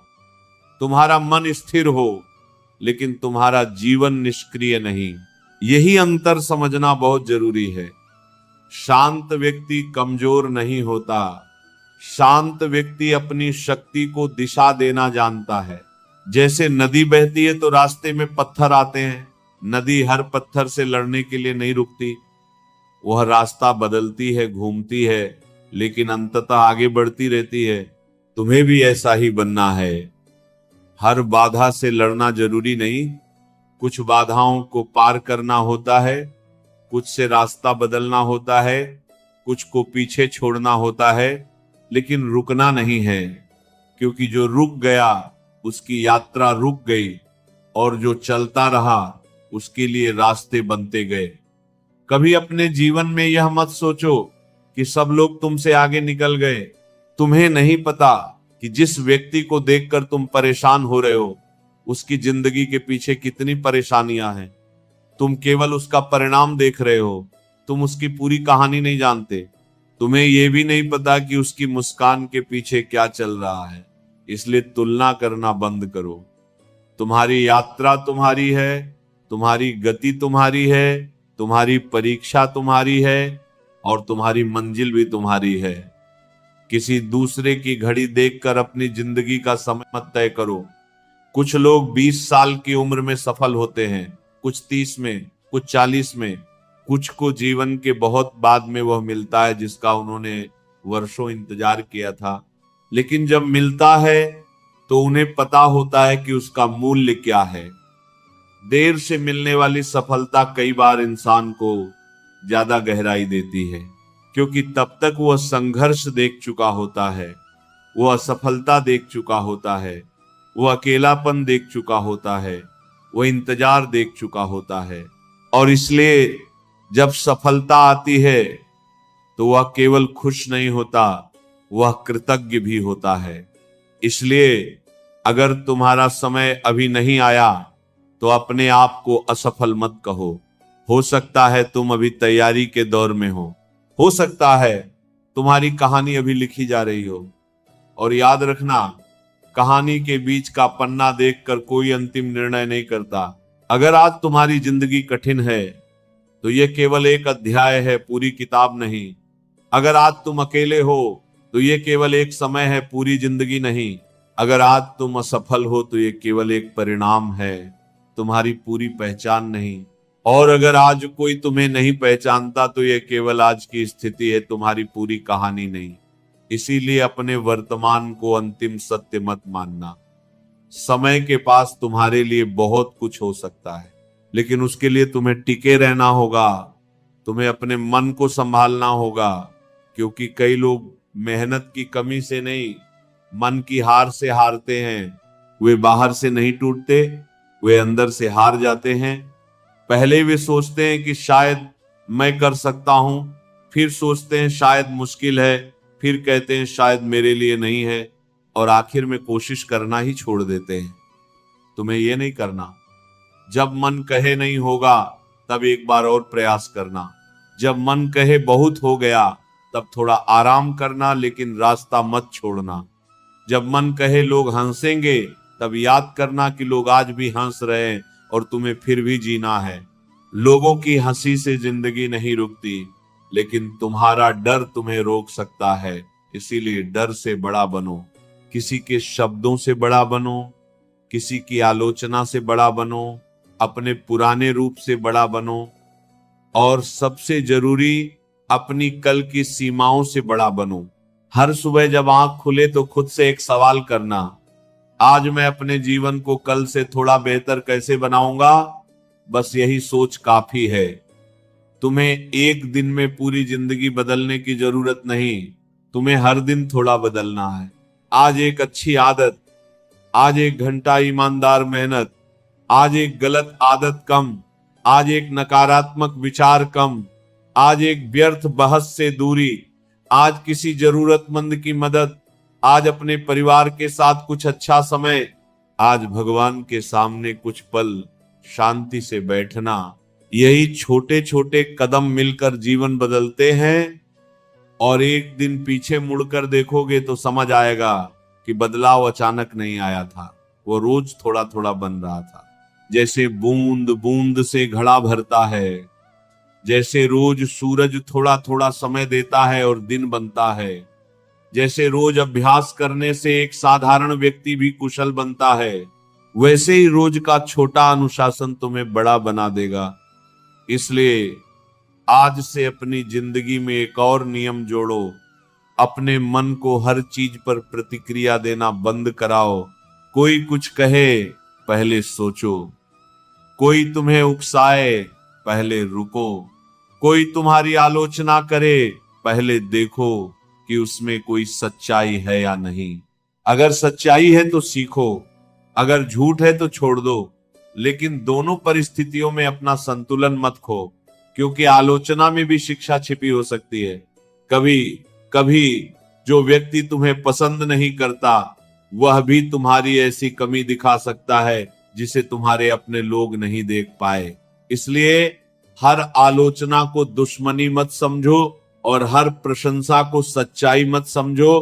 Speaker 1: तुम्हारा मन स्थिर हो लेकिन तुम्हारा जीवन निष्क्रिय नहीं। यही अंतर समझना बहुत जरूरी है। शांत व्यक्ति कमजोर नहीं होता। शांत व्यक्ति अपनी शक्ति को दिशा देना जानता है। जैसे नदी बहती है तो रास्ते में पत्थर आते हैं। नदी हर पत्थर से लड़ने के लिए नहीं रुकती, वह रास्ता बदलती है, घूमती है, लेकिन अंततः आगे बढ़ती रहती है। तुम्हें भी ऐसा ही बनना है। हर बाधा से लड़ना जरूरी नहीं, कुछ बाधाओं को पार करना होता है, कुछ से रास्ता बदलना होता है, कुछ को पीछे छोड़ना होता है, लेकिन रुकना नहीं है। क्योंकि जो रुक गया उसकी यात्रा रुक गई और जो चलता रहा उसके लिए रास्ते बनते गए। कभी अपने जीवन में यह मत सोचो कि सब लोग तुमसे आगे निकल गए। तुम्हें नहीं पता कि जिस व्यक्ति को देखकर तुम परेशान हो रहे हो उसकी जिंदगी के पीछे कितनी परेशानियां हैं। तुम केवल उसका परिणाम देख रहे हो, तुम उसकी पूरी कहानी नहीं जानते। तुम्हें यह भी नहीं पता कि उसकी मुस्कान के पीछे क्या चल रहा है। इसलिए तुलना करना बंद करो। तुम्हारी यात्रा तुम्हारी है, तुम्हारी गति तुम्हारी है, तुम्हारी परीक्षा तुम्हारी है और तुम्हारी मंजिल भी तुम्हारी है। किसी दूसरे की घड़ी देखकर अपनी जिंदगी का समय मत तय करो। कुछ लोग 20 साल की उम्र में सफल होते हैं, कुछ 30 में, कुछ 40 में, कुछ को जीवन के बहुत बाद में वह मिलता है जिसका उन्होंने वर्षों इंतजार किया था। लेकिन जब मिलता है तो उन्हें पता होता है कि उसका मूल्य क्या है। देर से मिलने वाली सफलता कई बार इंसान को ज्यादा गहराई देती है, क्योंकि तब तक वह संघर्ष देख चुका होता है, वह असफलता देख चुका होता है, वह अकेलापन देख चुका होता है, वह इंतजार देख चुका होता है। और इसलिए जब सफलता आती है तो वह केवल खुश नहीं होता, वह कृतज्ञ भी होता है। इसलिए अगर तुम्हारा समय अभी नहीं आया तो अपने आप को असफल मत कहो। हो सकता है तुम अभी तैयारी के दौर में हो सकता है तुम्हारी कहानी अभी लिखी जा रही हो। और याद रखना, कहानी के बीच का पन्ना देखकर कोई अंतिम निर्णय नहीं करता। अगर आज तुम्हारी जिंदगी कठिन है तो यह केवल एक अध्याय है, पूरी किताब नहीं। अगर आज तुम अकेले हो तो यह केवल एक समय है, पूरी जिंदगी नहीं। अगर आज तुम असफल हो तो यह केवल एक परिणाम है, तुम्हारी पूरी पहचान नहीं। और अगर आज कोई तुम्हें नहीं पहचानता तो यह केवल आज की स्थिति है, तुम्हारी पूरी कहानी नहीं। इसीलिए अपने वर्तमान को अंतिम सत्य मत मानना। समय के पास तुम्हारे लिए बहुत कुछ हो सकता है, लेकिन उसके लिए तुम्हें टिके रहना होगा, तुम्हें अपने मन को संभालना होगा। क्योंकि कई लोग मेहनत की कमी से नहीं, मन की हार से हारते हैं। वे बाहर से नहीं टूटते, वे अंदर से हार जाते हैं। पहले वे सोचते हैं कि शायद मैं कर सकता हूं, फिर सोचते हैं शायद मुश्किल है, फिर कहते हैं शायद मेरे लिए नहीं है, और आखिर में कोशिश करना ही छोड़ देते हैं। तुम्हें यह नहीं करना। जब मन कहे नहीं होगा तब एक बार और प्रयास करना। जब मन कहे बहुत हो गया तब थोड़ा आराम करना, लेकिन रास्ता मत छोड़ना। जब मन कहे लोग हंसेंगे तब याद करना कि लोग आज भी हंस रहे हैं और तुम्हें फिर भी जीना है। लोगों की हंसी से जिंदगी नहीं रुकती, लेकिन तुम्हारा डर तुम्हें रोक सकता है। इसीलिए डर से बड़ा बनो, किसी के शब्दों से बड़ा बनो, किसी की आलोचना से बड़ा बनो, अपने पुराने रूप से बड़ा बनो, और सबसे जरूरी अपनी कल की सीमाओं से बड़ा बनो। हर सुबह जब आंख खुले तो खुद से एक सवाल करना, आज मैं अपने जीवन को कल से थोड़ा बेहतर कैसे बनाऊंगा। बस यही सोच काफी है। तुम्हें एक दिन में पूरी जिंदगी बदलने की जरूरत नहीं, तुम्हें हर दिन थोड़ा बदलना है। आज एक अच्छी आदत, आज 1 घंटा ईमानदार मेहनत, आज एक गलत आदत कम, आज एक नकारात्मक विचार कम, आज एक व्यर्थ बहस से दूरी, आज किसी जरूरतमंद की मदद, आज अपने परिवार के साथ कुछ अच्छा समय, आज भगवान के सामने कुछ पल शांति से बैठना। यही छोटे छोटे कदम मिलकर जीवन बदलते हैं, और एक दिन पीछे मुड़कर देखोगे तो समझ आएगा कि बदलाव अचानक नहीं आया था, वो रोज थोड़ा थोड़ा बन रहा था। जैसे बूंद बूंद से घड़ा भरता है, जैसे रोज सूरज थोड़ा थोड़ा समय देता है और दिन बनता है, जैसे रोज अभ्यास करने से एक साधारण व्यक्ति भी कुशल बनता है, वैसे ही रोज का छोटा अनुशासन तुम्हें बड़ा बना देगा। इसलिए आज से अपनी जिंदगी में एक और नियम जोड़ो, अपने मन को हर चीज पर प्रतिक्रिया देना बंद कराओ। कोई कुछ कहे पहले सोचो, कोई तुम्हें उकसाए पहले रुको, कोई तुम्हारी आलोचना करे पहले देखो कि उसमें कोई सच्चाई है या नहीं। अगर सच्चाई है तो सीखो, अगर झूठ है तो छोड़ दो, लेकिन दोनों परिस्थितियों में अपना संतुलन मत खो, क्योंकि आलोचना में भी शिक्षा छिपी हो सकती है। कभी कभी जो व्यक्ति तुम्हें पसंद नहीं करता वह भी तुम्हारी ऐसी कमी दिखा सकता है जिसे तुम्हारे अपने लोग नहीं देख पाए। इसलिए हर आलोचना को दुश्मनी मत समझो और हर प्रशंसा को सच्चाई मत समझो।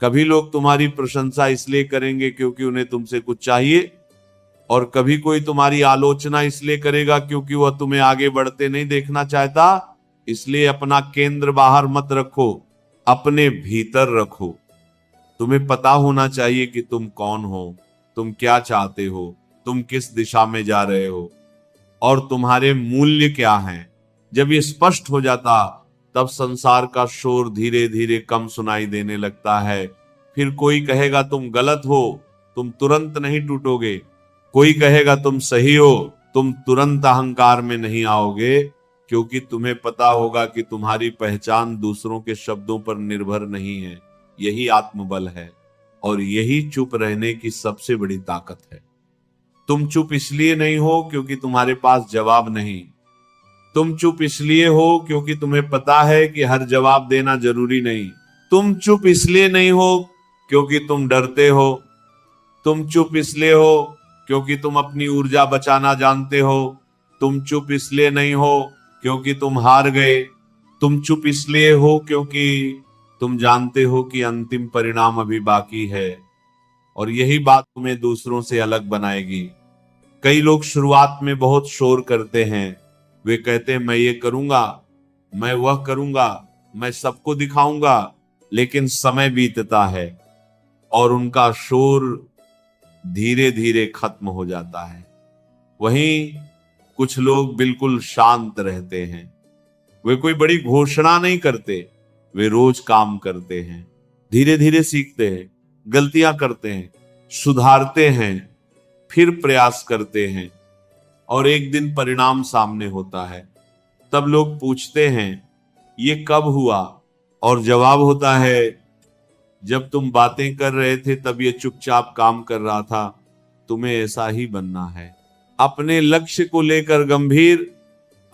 Speaker 1: कभी लोग तुम्हारी प्रशंसा इसलिए करेंगे क्योंकि उन्हें तुमसे कुछ चाहिए, और कभी कोई तुम्हारी आलोचना इसलिए करेगा क्योंकि वह तुम्हें आगे बढ़ते नहीं देखना चाहता। इसलिए अपना केंद्र बाहर मत रखो, अपने भीतर रखो। तुम्हें पता होना चाहिए कि तुम कौन हो, तुम क्या चाहते हो, तुम किस दिशा में जा रहे हो और तुम्हारे मूल्य क्या हैं। जब ये स्पष्ट हो जाता तब संसार का शोर धीरे धीरे कम सुनाई देने लगता है। फिर कोई कहेगा तुम गलत हो, तुम तुरंत नहीं टूटोगे। कोई कहेगा तुम सही हो, तुम तुरंत अहंकार में नहीं आओगे, क्योंकि तुम्हें पता होगा कि तुम्हारी पहचान दूसरों के शब्दों पर निर्भर नहीं है। यही आत्मबल है और यही चुप रहने की सबसे बड़ी ताकत है। तुम चुप इसलिए नहीं हो क्योंकि तुम्हारे पास जवाब नहीं, तुम चुप इसलिए हो क्योंकि तुम्हें पता है कि हर जवाब देना जरूरी नहीं। तुम चुप इसलिए नहीं हो क्योंकि तुम डरते हो, तुम चुप इसलिए हो क्योंकि तुम अपनी ऊर्जा बचाना जानते हो, तुम चुप इसलिए नहीं हो क्योंकि तुम हार गए, तुम चुप इसलिए हो क्योंकि तुम जानते हो कि अंतिम परिणाम अभी बाकी है। और यही बात तुम्हें दूसरों से अलग बनाएगी। कई लोग शुरुआत में बहुत शोर करते हैं, वे कहते हैं मैं ये करूंगा, मैं वह करूंगा, मैं सबको दिखाऊंगा, लेकिन समय बीतता है और उनका शोर धीरे धीरे खत्म हो जाता है। वहीं कुछ लोग बिल्कुल शांत रहते हैं, वे कोई बड़ी घोषणा नहीं करते, वे रोज काम करते हैं, धीरे धीरे सीखते हैं, गलतियां करते हैं, सुधारते हैं, फिर प्रयास करते हैं और एक दिन परिणाम सामने होता है। तब लोग पूछते हैं ये कब हुआ, और जवाब होता है जब तुम बातें कर रहे थे तब ये चुपचाप काम कर रहा था। तुम्हें ऐसा ही बनना है, अपने लक्ष्य को लेकर गंभीर,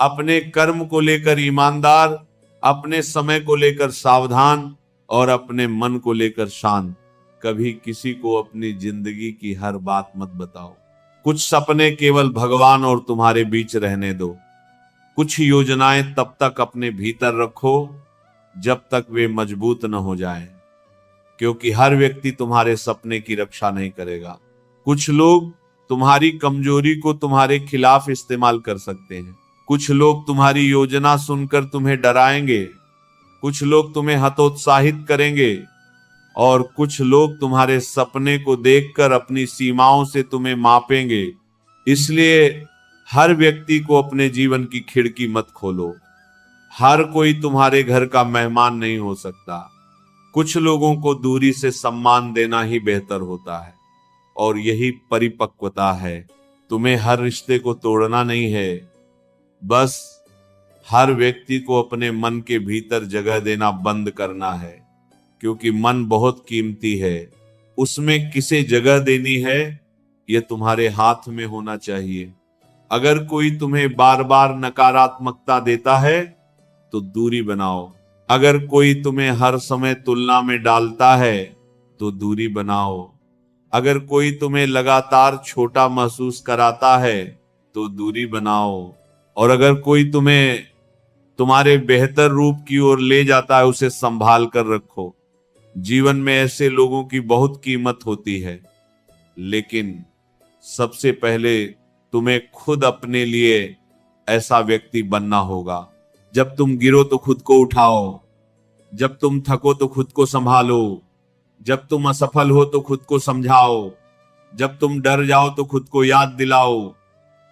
Speaker 1: अपने कर्म को लेकर ईमानदार, अपने समय को लेकर सावधान और अपने मन को लेकर शांत। कभी किसी को अपनी जिंदगी की हर बात मत बताओ। कुछ सपने केवल भगवान और तुम्हारे बीच रहने दो। कुछ योजनाएं तब तक अपने भीतर रखो जब तक वे मजबूत न हो जाएं, क्योंकि हर व्यक्ति तुम्हारे सपने की रक्षा नहीं करेगा। कुछ लोग तुम्हारी कमजोरी को तुम्हारे खिलाफ इस्तेमाल कर सकते हैं। कुछ लोग तुम्हारी योजना सुनकर तुम्हें डराएंगे, कुछ लोग तुम्हें हतोत्साहित करेंगे और कुछ लोग तुम्हारे सपने को देखकर अपनी सीमाओं से तुम्हें मापेंगे। इसलिए हर व्यक्ति को अपने जीवन की खिड़की मत खोलो। हर कोई तुम्हारे घर का मेहमान नहीं हो सकता। कुछ लोगों को दूरी से सम्मान देना ही बेहतर होता है और यही परिपक्वता है। तुम्हें हर रिश्ते को तोड़ना नहीं है, बस हर व्यक्ति को अपने मन के भीतर जगह देना बंद करना है, क्योंकि मन बहुत कीमती है। उसमें किसे जगह देनी है यह तुम्हारे हाथ में होना चाहिए। अगर कोई तुम्हें बार बार नकारात्मकता देता है तो दूरी बनाओ। अगर कोई तुम्हें हर समय तुलना में डालता है तो दूरी बनाओ। अगर कोई तुम्हें लगातार छोटा महसूस कराता है तो दूरी बनाओ। और अगर कोई तुम्हें तुम्हारे बेहतर रूप की ओर ले जाता है, उसे संभाल कर रखो। जीवन में ऐसे लोगों की बहुत कीमत होती है, लेकिन सबसे पहले तुम्हें खुद अपने लिए ऐसा व्यक्ति बनना होगा। जब तुम गिरो तो खुद को उठाओ, जब तुम थको तो खुद को संभालो, जब तुम असफल हो तो खुद को समझाओ, जब तुम डर जाओ तो खुद को याद दिलाओ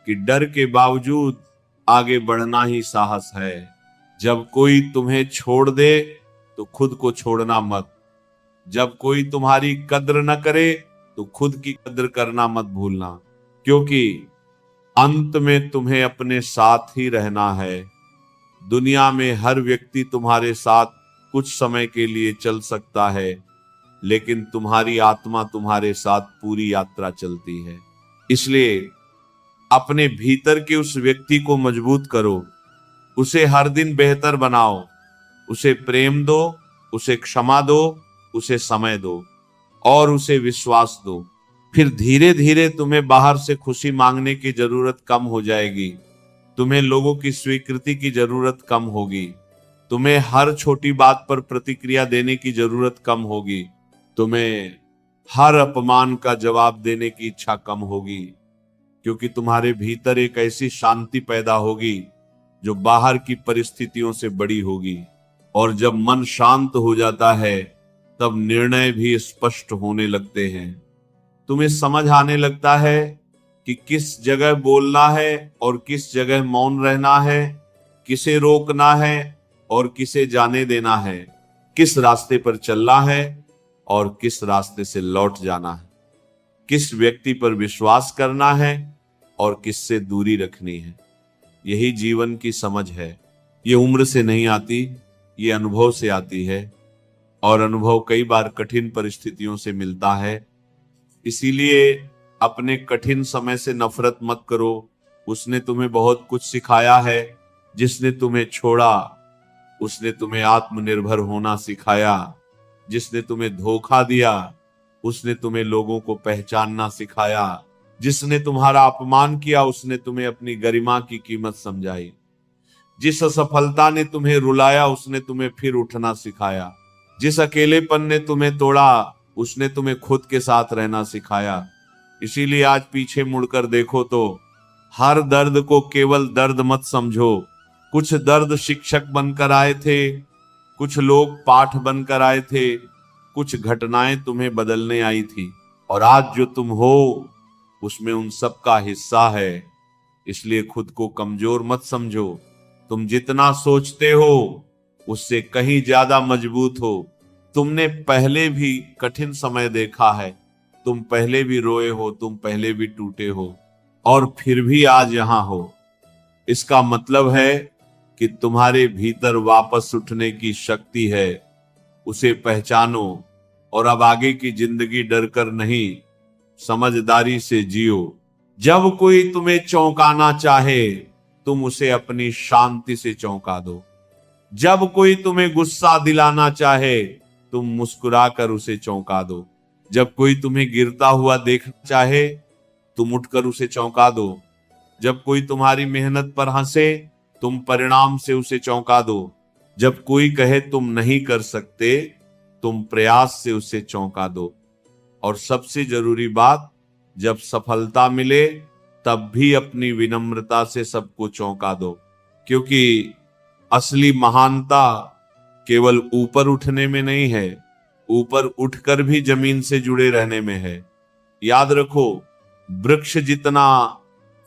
Speaker 1: कि डर के बावजूद आगे बढ़ना ही साहस है। जब कोई तुम्हें छोड़ दे तो खुद को छोड़ना मत। जब कोई तुम्हारी कद्र न करे तो खुद की कद्र करना मत भूलना, क्योंकि अंत में तुम्हें अपने साथ ही रहना है। दुनिया में हर व्यक्ति तुम्हारे साथ कुछ समय के लिए चल सकता है, लेकिन तुम्हारी आत्मा तुम्हारे साथ पूरी यात्रा चलती है। इसलिए अपने भीतर के उस व्यक्ति को मजबूत करो, उसे हर दिन बेहतर बनाओ, उसे प्रेम दो, उसे क्षमा दो, उसे समय दो और उसे विश्वास दो। फिर धीरे धीरे तुम्हें बाहर से खुशी मांगने की जरूरत कम हो जाएगी। तुम्हें लोगों की स्वीकृति की जरूरत कम होगी। तुम्हें हर छोटी बात पर प्रतिक्रिया देने की जरूरत कम होगी। तुम्हें हर अपमान का जवाब देने की इच्छा कम होगी, क्योंकि तुम्हारे भीतर एक ऐसी शांति पैदा होगी जो बाहर की परिस्थितियों से बड़ी होगी। और जब मन शांत हो जाता है तब निर्णय भी स्पष्ट होने लगते हैं। तुम्हें समझ आने लगता है कि किस जगह बोलना है और किस जगह मौन रहना है, किसे रोकना है और किसे जाने देना है, किस रास्ते पर चलना है और किस रास्ते से लौट जाना है, किस व्यक्ति पर विश्वास करना है और किससे दूरी रखनी है। यही जीवन की समझ है। ये उम्र से नहीं आती, ये अनुभव से आती है, और अनुभव कई बार कठिन परिस्थितियों से मिलता है। इसीलिए अपने कठिन समय से नफरत मत करो। उसने तुम्हें बहुत कुछ सिखाया है। जिसने तुम्हें छोड़ा उसने तुम्हें आत्मनिर्भर होना सिखाया। जिसने तुम्हें धोखा दिया उसने तुम्हें लोगों को पहचानना सिखाया। जिसने तुम्हारा अपमान किया उसने तुम्हें अपनी गरिमा की कीमत समझाई। जिस असफलता ने तुम्हें रुलाया उसने तुम्हें फिर उठना सिखाया। जिस अकेलेपन ने तुम्हें तोड़ा उसने तुम्हें खुद के साथ रहना सिखाया। इसीलिए आज पीछे मुड़कर देखो तो हर दर्द को केवल दर्द मत समझो। कुछ दर्द शिक्षक बनकर आए थे, कुछ लोग पाठ बनकर आए थे, कुछ घटनाएं तुम्हें बदलने आई थी, और आज जो तुम हो उसमें उन सब का हिस्सा है। इसलिए खुद को कमजोर मत समझो। तुम जितना सोचते हो उससे कहीं ज्यादा मजबूत हो। तुमने पहले भी कठिन समय देखा है, तुम पहले भी रोए हो, तुम पहले भी टूटे हो, और फिर भी आज यहां हो। इसका मतलब है कि तुम्हारे भीतर वापस उठने की शक्ति है। उसे पहचानो और अब आगे की जिंदगी डरकर नहीं, समझदारी से जियो। जब कोई तुम्हें चौंकाना चाहे तुम उसे अपनी शांति से चौंका दो। जब कोई तुम्हें गुस्सा दिलाना चाहे तुम मुस्कुराकर उसे चौंका दो। जब कोई तुम्हें गिरता हुआ देखना चाहे तुम उठकर उसे चौंका दो। जब कोई तुम्हारी मेहनत पर हंसे तुम परिणाम से उसे चौंका दो। जब कोई कहे तुम नहीं कर सकते तुम प्रयास से उसे चौंका दो। और सबसे जरूरी बात, जब सफलता मिले तब भी अपनी विनम्रता से सबको चौंका दो, क्योंकि असली महानता केवल ऊपर उठने में नहीं है, ऊपर उठकर भी जमीन से जुड़े रहने में है। याद रखो, वृक्ष जितना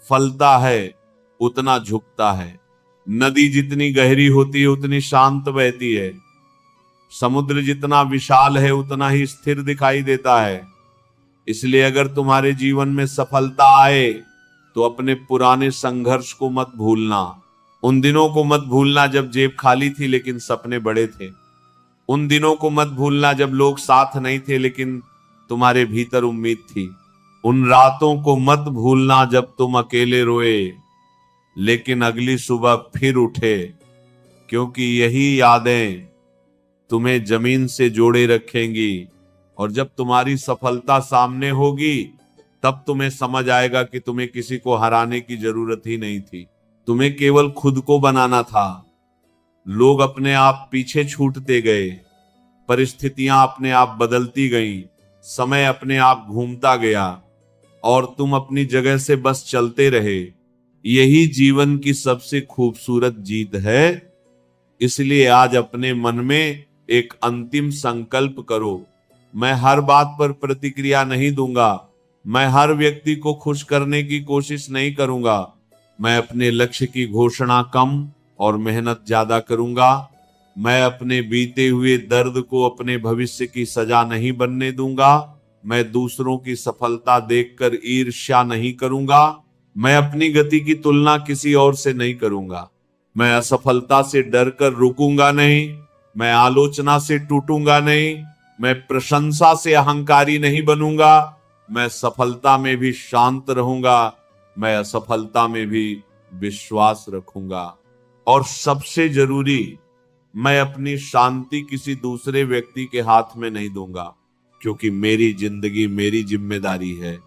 Speaker 1: फलता है उतना झुकता है, नदी जितनी गहरी होती है उतनी शांत बहती है, समुद्र जितना विशाल है उतना ही स्थिर दिखाई देता है। इसलिए अगर तुम्हारे जीवन में सफलता आए तो अपने पुराने संघर्ष को मत भूलना। उन दिनों को मत भूलना जब जेब खाली थी लेकिन सपने बड़े थे। उन दिनों को मत भूलना जब लोग साथ नहीं थे लेकिन तुम्हारे भीतर उम्मीद थी। उन रातों को मत भूलना जब तुम अकेले रोए लेकिन अगली सुबह फिर उठे, क्योंकि यही यादें तुम्हें जमीन से जोड़े रखेंगी। और जब तुम्हारी सफलता सामने होगी तब तुम्हें समझ आएगा कि तुम्हें किसी को हराने की जरूरत ही नहीं थी, तुम्हें केवल खुद को बनाना था। लोग अपने आप पीछे छूटते गए, परिस्थितियां अपने आप बदलती गईं, समय अपने आप घूमता गया और तुम अपनी जगह से बस चलते रहे। यही जीवन की सबसे खूबसूरत जीत है। इसलिए आज अपने मन में एक अंतिम संकल्प करो, मैं हर बात पर प्रतिक्रिया नहीं दूंगा, मैं हर व्यक्ति को खुश करने की कोशिश नहीं करूंगा, मैं अपने लक्ष्य की घोषणा कम और मेहनत ज्यादा करूंगा, मैं अपने बीते हुए दर्द को अपने भविष्य की सजा नहीं बनने दूंगा, मैं दूसरों की सफलता देखकर ईर्ष्या नहीं करूंगा, मैं अपनी गति की तुलना किसी और से नहीं करूंगा, मैं असफलता से डरकर रुकूंगा नहीं, मैं आलोचना से टूटूंगा नहीं, मैं प्रशंसा से अहंकारी नहीं बनूंगा, मैं सफलता में भी शांत रहूंगा, मैं असफलता में भी विश्वास रखूंगा। और सबसे जरूरी, मैं अपनी शांति किसी दूसरे व्यक्ति के हाथ में नहीं दूंगा, क्योंकि मेरी जिंदगी मेरी जिम्मेदारी है,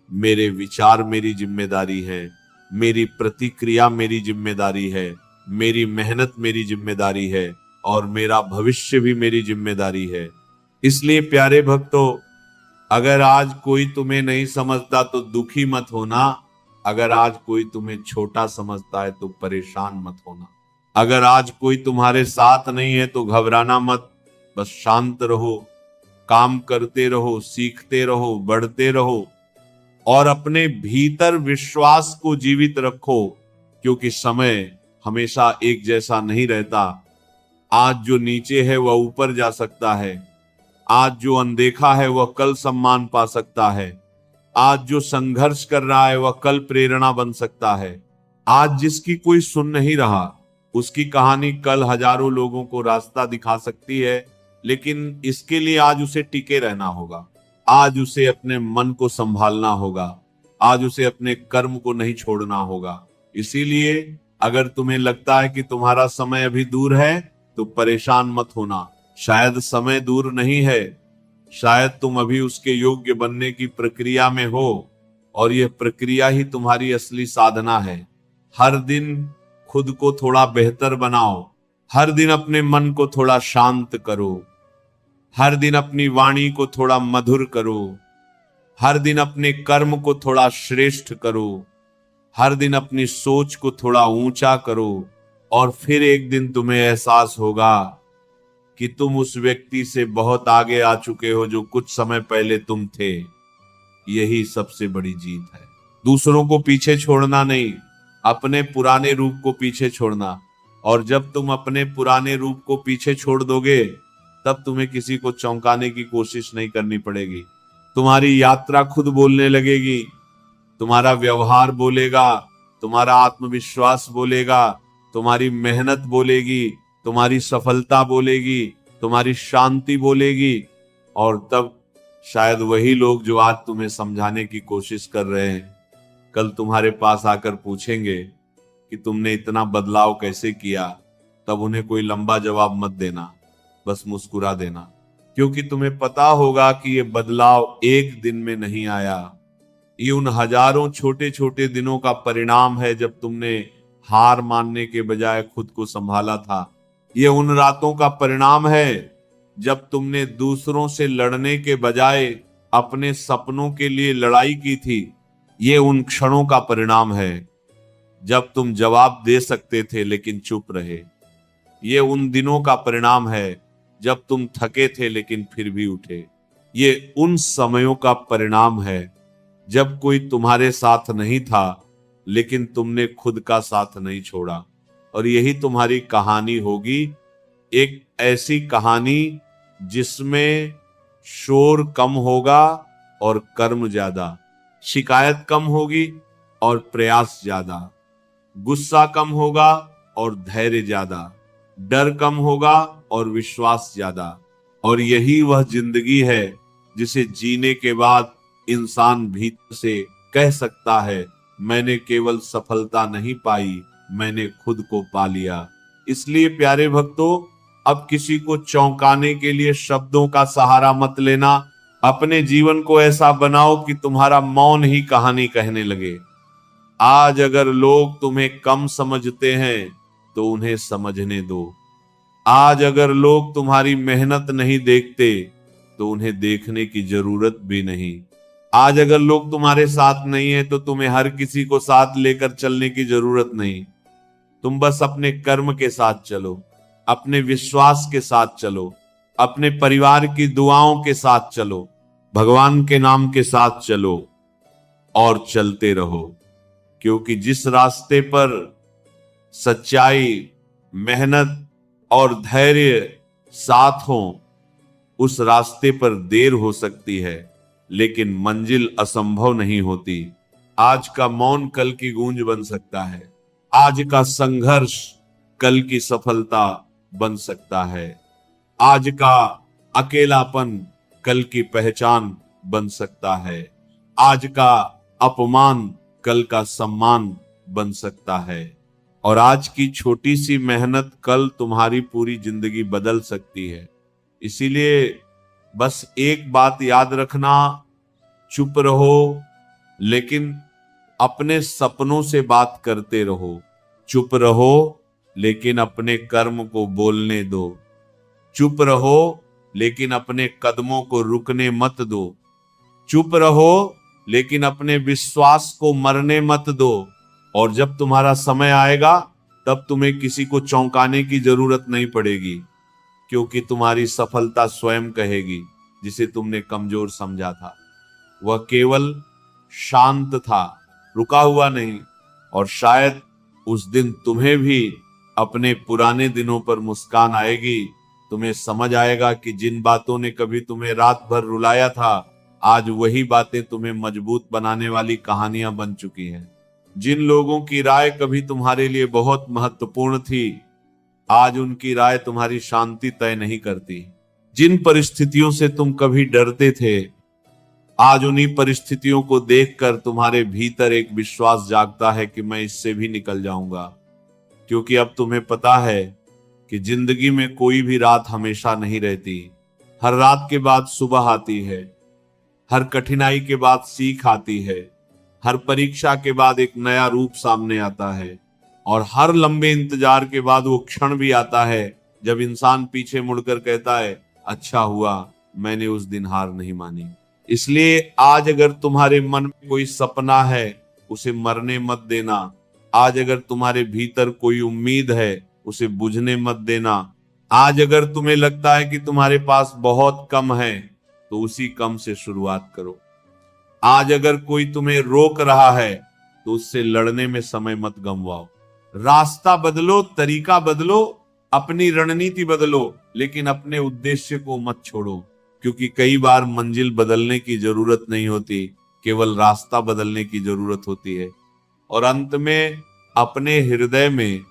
Speaker 1: मेरे विचार मेरी जिम्मेदारी है, मेरी प्रतिक्रिया मेरी जिम्मेदारी है, मेरी मेहनत मेरी जिम्मेदारी है और मेरा भविष्य भी मेरी जिम्मेदारी है। इसलिए प्यारे भक्तों, अगर आज कोई तुम्हें नहीं समझता तो दुखी मत होना, अगर आज कोई तुम्हें छोटा समझता है तो परेशान मत होना, अगर आज कोई तुम्हारे साथ नहीं है तो घबराना मत, बस शांत रहो, काम करते रहो, सीखते रहो, बढ़ते रहो और अपने भीतर विश्वास को जीवित रखो, क्योंकि समय हमेशा एक जैसा नहीं रहता। आज जो नीचे है वह ऊपर जा सकता है, आज जो अनदेखा है वह कल सम्मान पा सकता है, आज जो संघर्ष कर रहा है वह कल प्रेरणा बन सकता है, आज जिसकी कोई सुन नहीं रहा उसकी कहानी कल हजारों लोगों को रास्ता दिखा सकती है। लेकिन इसके लिए आज उसे टिके रहना होगा, आज उसे अपने मन को संभालना होगा, आज उसे अपने कर्म को नहीं छोड़ना होगा। इसीलिए अगर तुम्हें लगता है कि तुम्हारा समय अभी दूर है तो परेशान मत होना, शायद समय दूर नहीं है, शायद तुम अभी उसके योग्य बनने की प्रक्रिया में हो और यह प्रक्रिया ही तुम्हारी असली साधना है। हर दिन खुद को थोड़ा बेहतर बनाओ, हर दिन अपने मन को थोड़ा शांत करो, हर दिन अपनी वाणी को थोड़ा मधुर करो, हर दिन अपने कर्म को थोड़ा श्रेष्ठ करो, हर दिन अपनी सोच को थोड़ा ऊंचा करो और फिर एक दिन तुम्हें एहसास होगा कि तुम उस व्यक्ति से बहुत आगे आ चुके हो जो कुछ समय पहले तुम थे। यही सबसे बड़ी जीत है। दूसरों को पीछे छोड़ना नहीं, अपने पुराने रूप को पीछे छोड़ना। और जब तुम अपने पुराने रूप को पीछे छोड़ दोगे तब तुम्हें किसी को चौंकाने की कोशिश नहीं करनी पड़ेगी। तुम्हारी यात्रा खुद बोलने लगेगी, तुम्हारा व्यवहार बोलेगा, तुम्हारा आत्मविश्वास बोलेगा, तुम्हारी मेहनत बोलेगी, तुम्हारी सफलता बोलेगी, तुम्हारी शांति बोलेगी। और तब शायद वही लोग जो आज तुम्हें समझाने की कोशिश कर रहे हैं कल तुम्हारे पास आकर पूछेंगे कि तुमने इतना बदलाव कैसे किया। तब उन्हें कोई लंबा जवाब मत देना, बस मुस्कुरा देना, क्योंकि तुम्हें पता होगा कि ये बदलाव एक दिन में नहीं आया। ये उन हजारों छोटे छोटे दिनों का परिणाम है जब तुमने हार मानने के बजाय खुद को संभाला था। ये उन रातों का परिणाम है जब तुमने दूसरों से लड़ने के बजाय अपने सपनों के लिए लड़ाई की थी। ये उन क्षणों का परिणाम है जब तुम जवाब दे सकते थे लेकिन चुप रहे। ये उन दिनों का परिणाम है जब तुम थके थे लेकिन फिर भी उठे। ये उन समयों का परिणाम है जब कोई तुम्हारे साथ नहीं था लेकिन तुमने खुद का साथ नहीं छोड़ा। और यही तुम्हारी कहानी होगी, एक ऐसी कहानी जिसमें शोर कम होगा और कर्म ज्यादा, शिकायत कम होगी और प्रयास ज्यादा, गुस्सा कम होगा और धैर्य ज्यादा, डर कम होगा और विश्वास ज्यादा। और यही वह जिंदगी है जिसे जीने के बाद इंसान भीतर से कह सकता है, मैंने केवल सफलता नहीं पाई, मैंने खुद को पा लिया। इसलिए प्यारे भक्तों, अब किसी को चौंकाने के लिए शब्दों का सहारा मत लेना। अपने जीवन को ऐसा बनाओ कि तुम्हारा मौन ही कहानी कहने लगे। आज अगर लोग तुम्हें कम समझते हैं तो उन्हें समझने दो। आज अगर लोग तुम्हारी मेहनत नहीं देखते तो उन्हें देखने की जरूरत भी नहीं। आज अगर लोग तुम्हारे साथ नहीं है तो तुम्हें हर किसी को साथ लेकर चलने की जरूरत नहीं। तुम बस अपने कर्म के साथ चलो, अपने विश्वास के साथ चलो, अपने परिवार की दुआओं के साथ चलो, भगवान के नाम के साथ चलो और चलते रहो। क्योंकि जिस रास्ते पर सच्चाई, मेहनत और धैर्य साथ हो, उस रास्ते पर देर हो सकती है लेकिन मंजिल असंभव नहीं होती। आज का मौन कल की गूंज बन सकता है, आज का संघर्ष कल की सफलता बन सकता है, आज का अकेलापन कल की पहचान बन सकता है, आज का अपमान कल का सम्मान बन सकता है। और आज की छोटी सी मेहनत कल तुम्हारी पूरी जिंदगी बदल सकती है। इसीलिए बस एक बात याद रखना, चुप रहो लेकिन अपने सपनों से बात करते रहो। चुप रहो लेकिन अपने कर्म को बोलने दो। चुप रहो लेकिन अपने कदमों को रुकने मत दो। चुप रहो लेकिन अपने विश्वास को मरने मत दो। और जब तुम्हारा समय आएगा तब तुम्हें किसी को चौंकाने की जरूरत नहीं पड़ेगी, क्योंकि तुम्हारी सफलता स्वयं कहेगी जिसे तुमने कमजोर समझा था। वह केवल शांत था, रुका हुआ नहीं। और शायद उस दिन तुम्हें भी अपने पुराने दिनों पर मुस्कान आएगी। तुम्हें समझ आएगा कि जिन बातों ने कभी तुम्हें रात भर रुलाया था, आज वही बातें तुम्हें मजबूत बनाने वाली कहानियां बन चुकी हैं। जिन लोगों की राय कभी तुम्हारे लिए बहुत महत्वपूर्ण थी, आज उनकी राय तुम्हारी शांति तय नहीं करती। जिन परिस्थितियों से तुम कभी डरते थे, आज उन्हीं परिस्थितियों को देखकर तुम्हारे भीतर एक विश्वास जागता है कि मैं इससे भी निकल जाऊंगा। क्योंकि अब तुम्हें पता है कि जिंदगी में कोई भी रात हमेशा नहीं रहती। हर रात के बाद सुबह आती है, हर कठिनाई के बाद सीख आती है, हर परीक्षा के बाद एक नया रूप सामने आता है, और हर लंबे इंतजार के बाद वो क्षण भी आता है जब इंसान पीछे मुड़कर कहता है, अच्छा हुआ मैंने उस दिन हार नहीं मानी। इसलिए आज अगर तुम्हारे मन में कोई सपना है, उसे मरने मत देना। आज अगर तुम्हारे भीतर कोई उम्मीद है, उसे बुझने मत देना। आज अगर तुम्हें लगता है कि तुम्हारे पास बहुत कम है, तो उसी कम से शुरुआत करो। आज अगर कोई तुम्हें रोक रहा है, तो उससे लड़ने में समय मत गंवाओ। रास्ता बदलो, तरीका बदलो, अपनी रणनीति बदलो, लेकिन अपने उद्देश्य को मत छोड़ो। क्योंकि कई बार मंजिल बदलने की जरूरत नहीं होती, केवल रास्ता बदलने की जरूरत होती है। और अंत में अपने हृदय में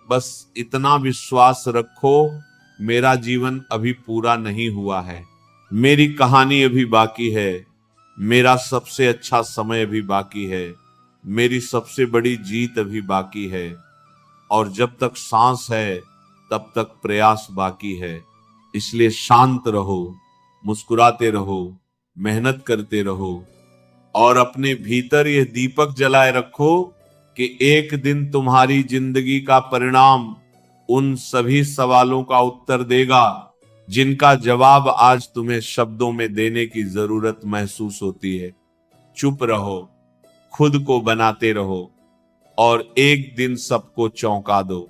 Speaker 1: बस इतना विश्वास रखो, मेरा जीवन अभी पूरा नहीं हुआ है, मेरी कहानी अभी बाकी है, मेरा सबसे अच्छा समय अभी बाकी है, मेरी सबसे बड़ी जीत अभी बाकी है। और जब तक सांस है तब तक प्रयास बाकी है। इसलिए शांत रहो, मुस्कुराते रहो, मेहनत करते रहो और अपने भीतर यह दीपक जलाए रखो कि एक दिन तुम्हारी जिंदगी का परिणाम उन सभी सवालों का उत्तर देगा जिनका जवाब आज तुम्हें शब्दों में देने की जरूरत महसूस होती है। चुप रहो, खुद को बनाते रहो और एक दिन सबको चौंका दो।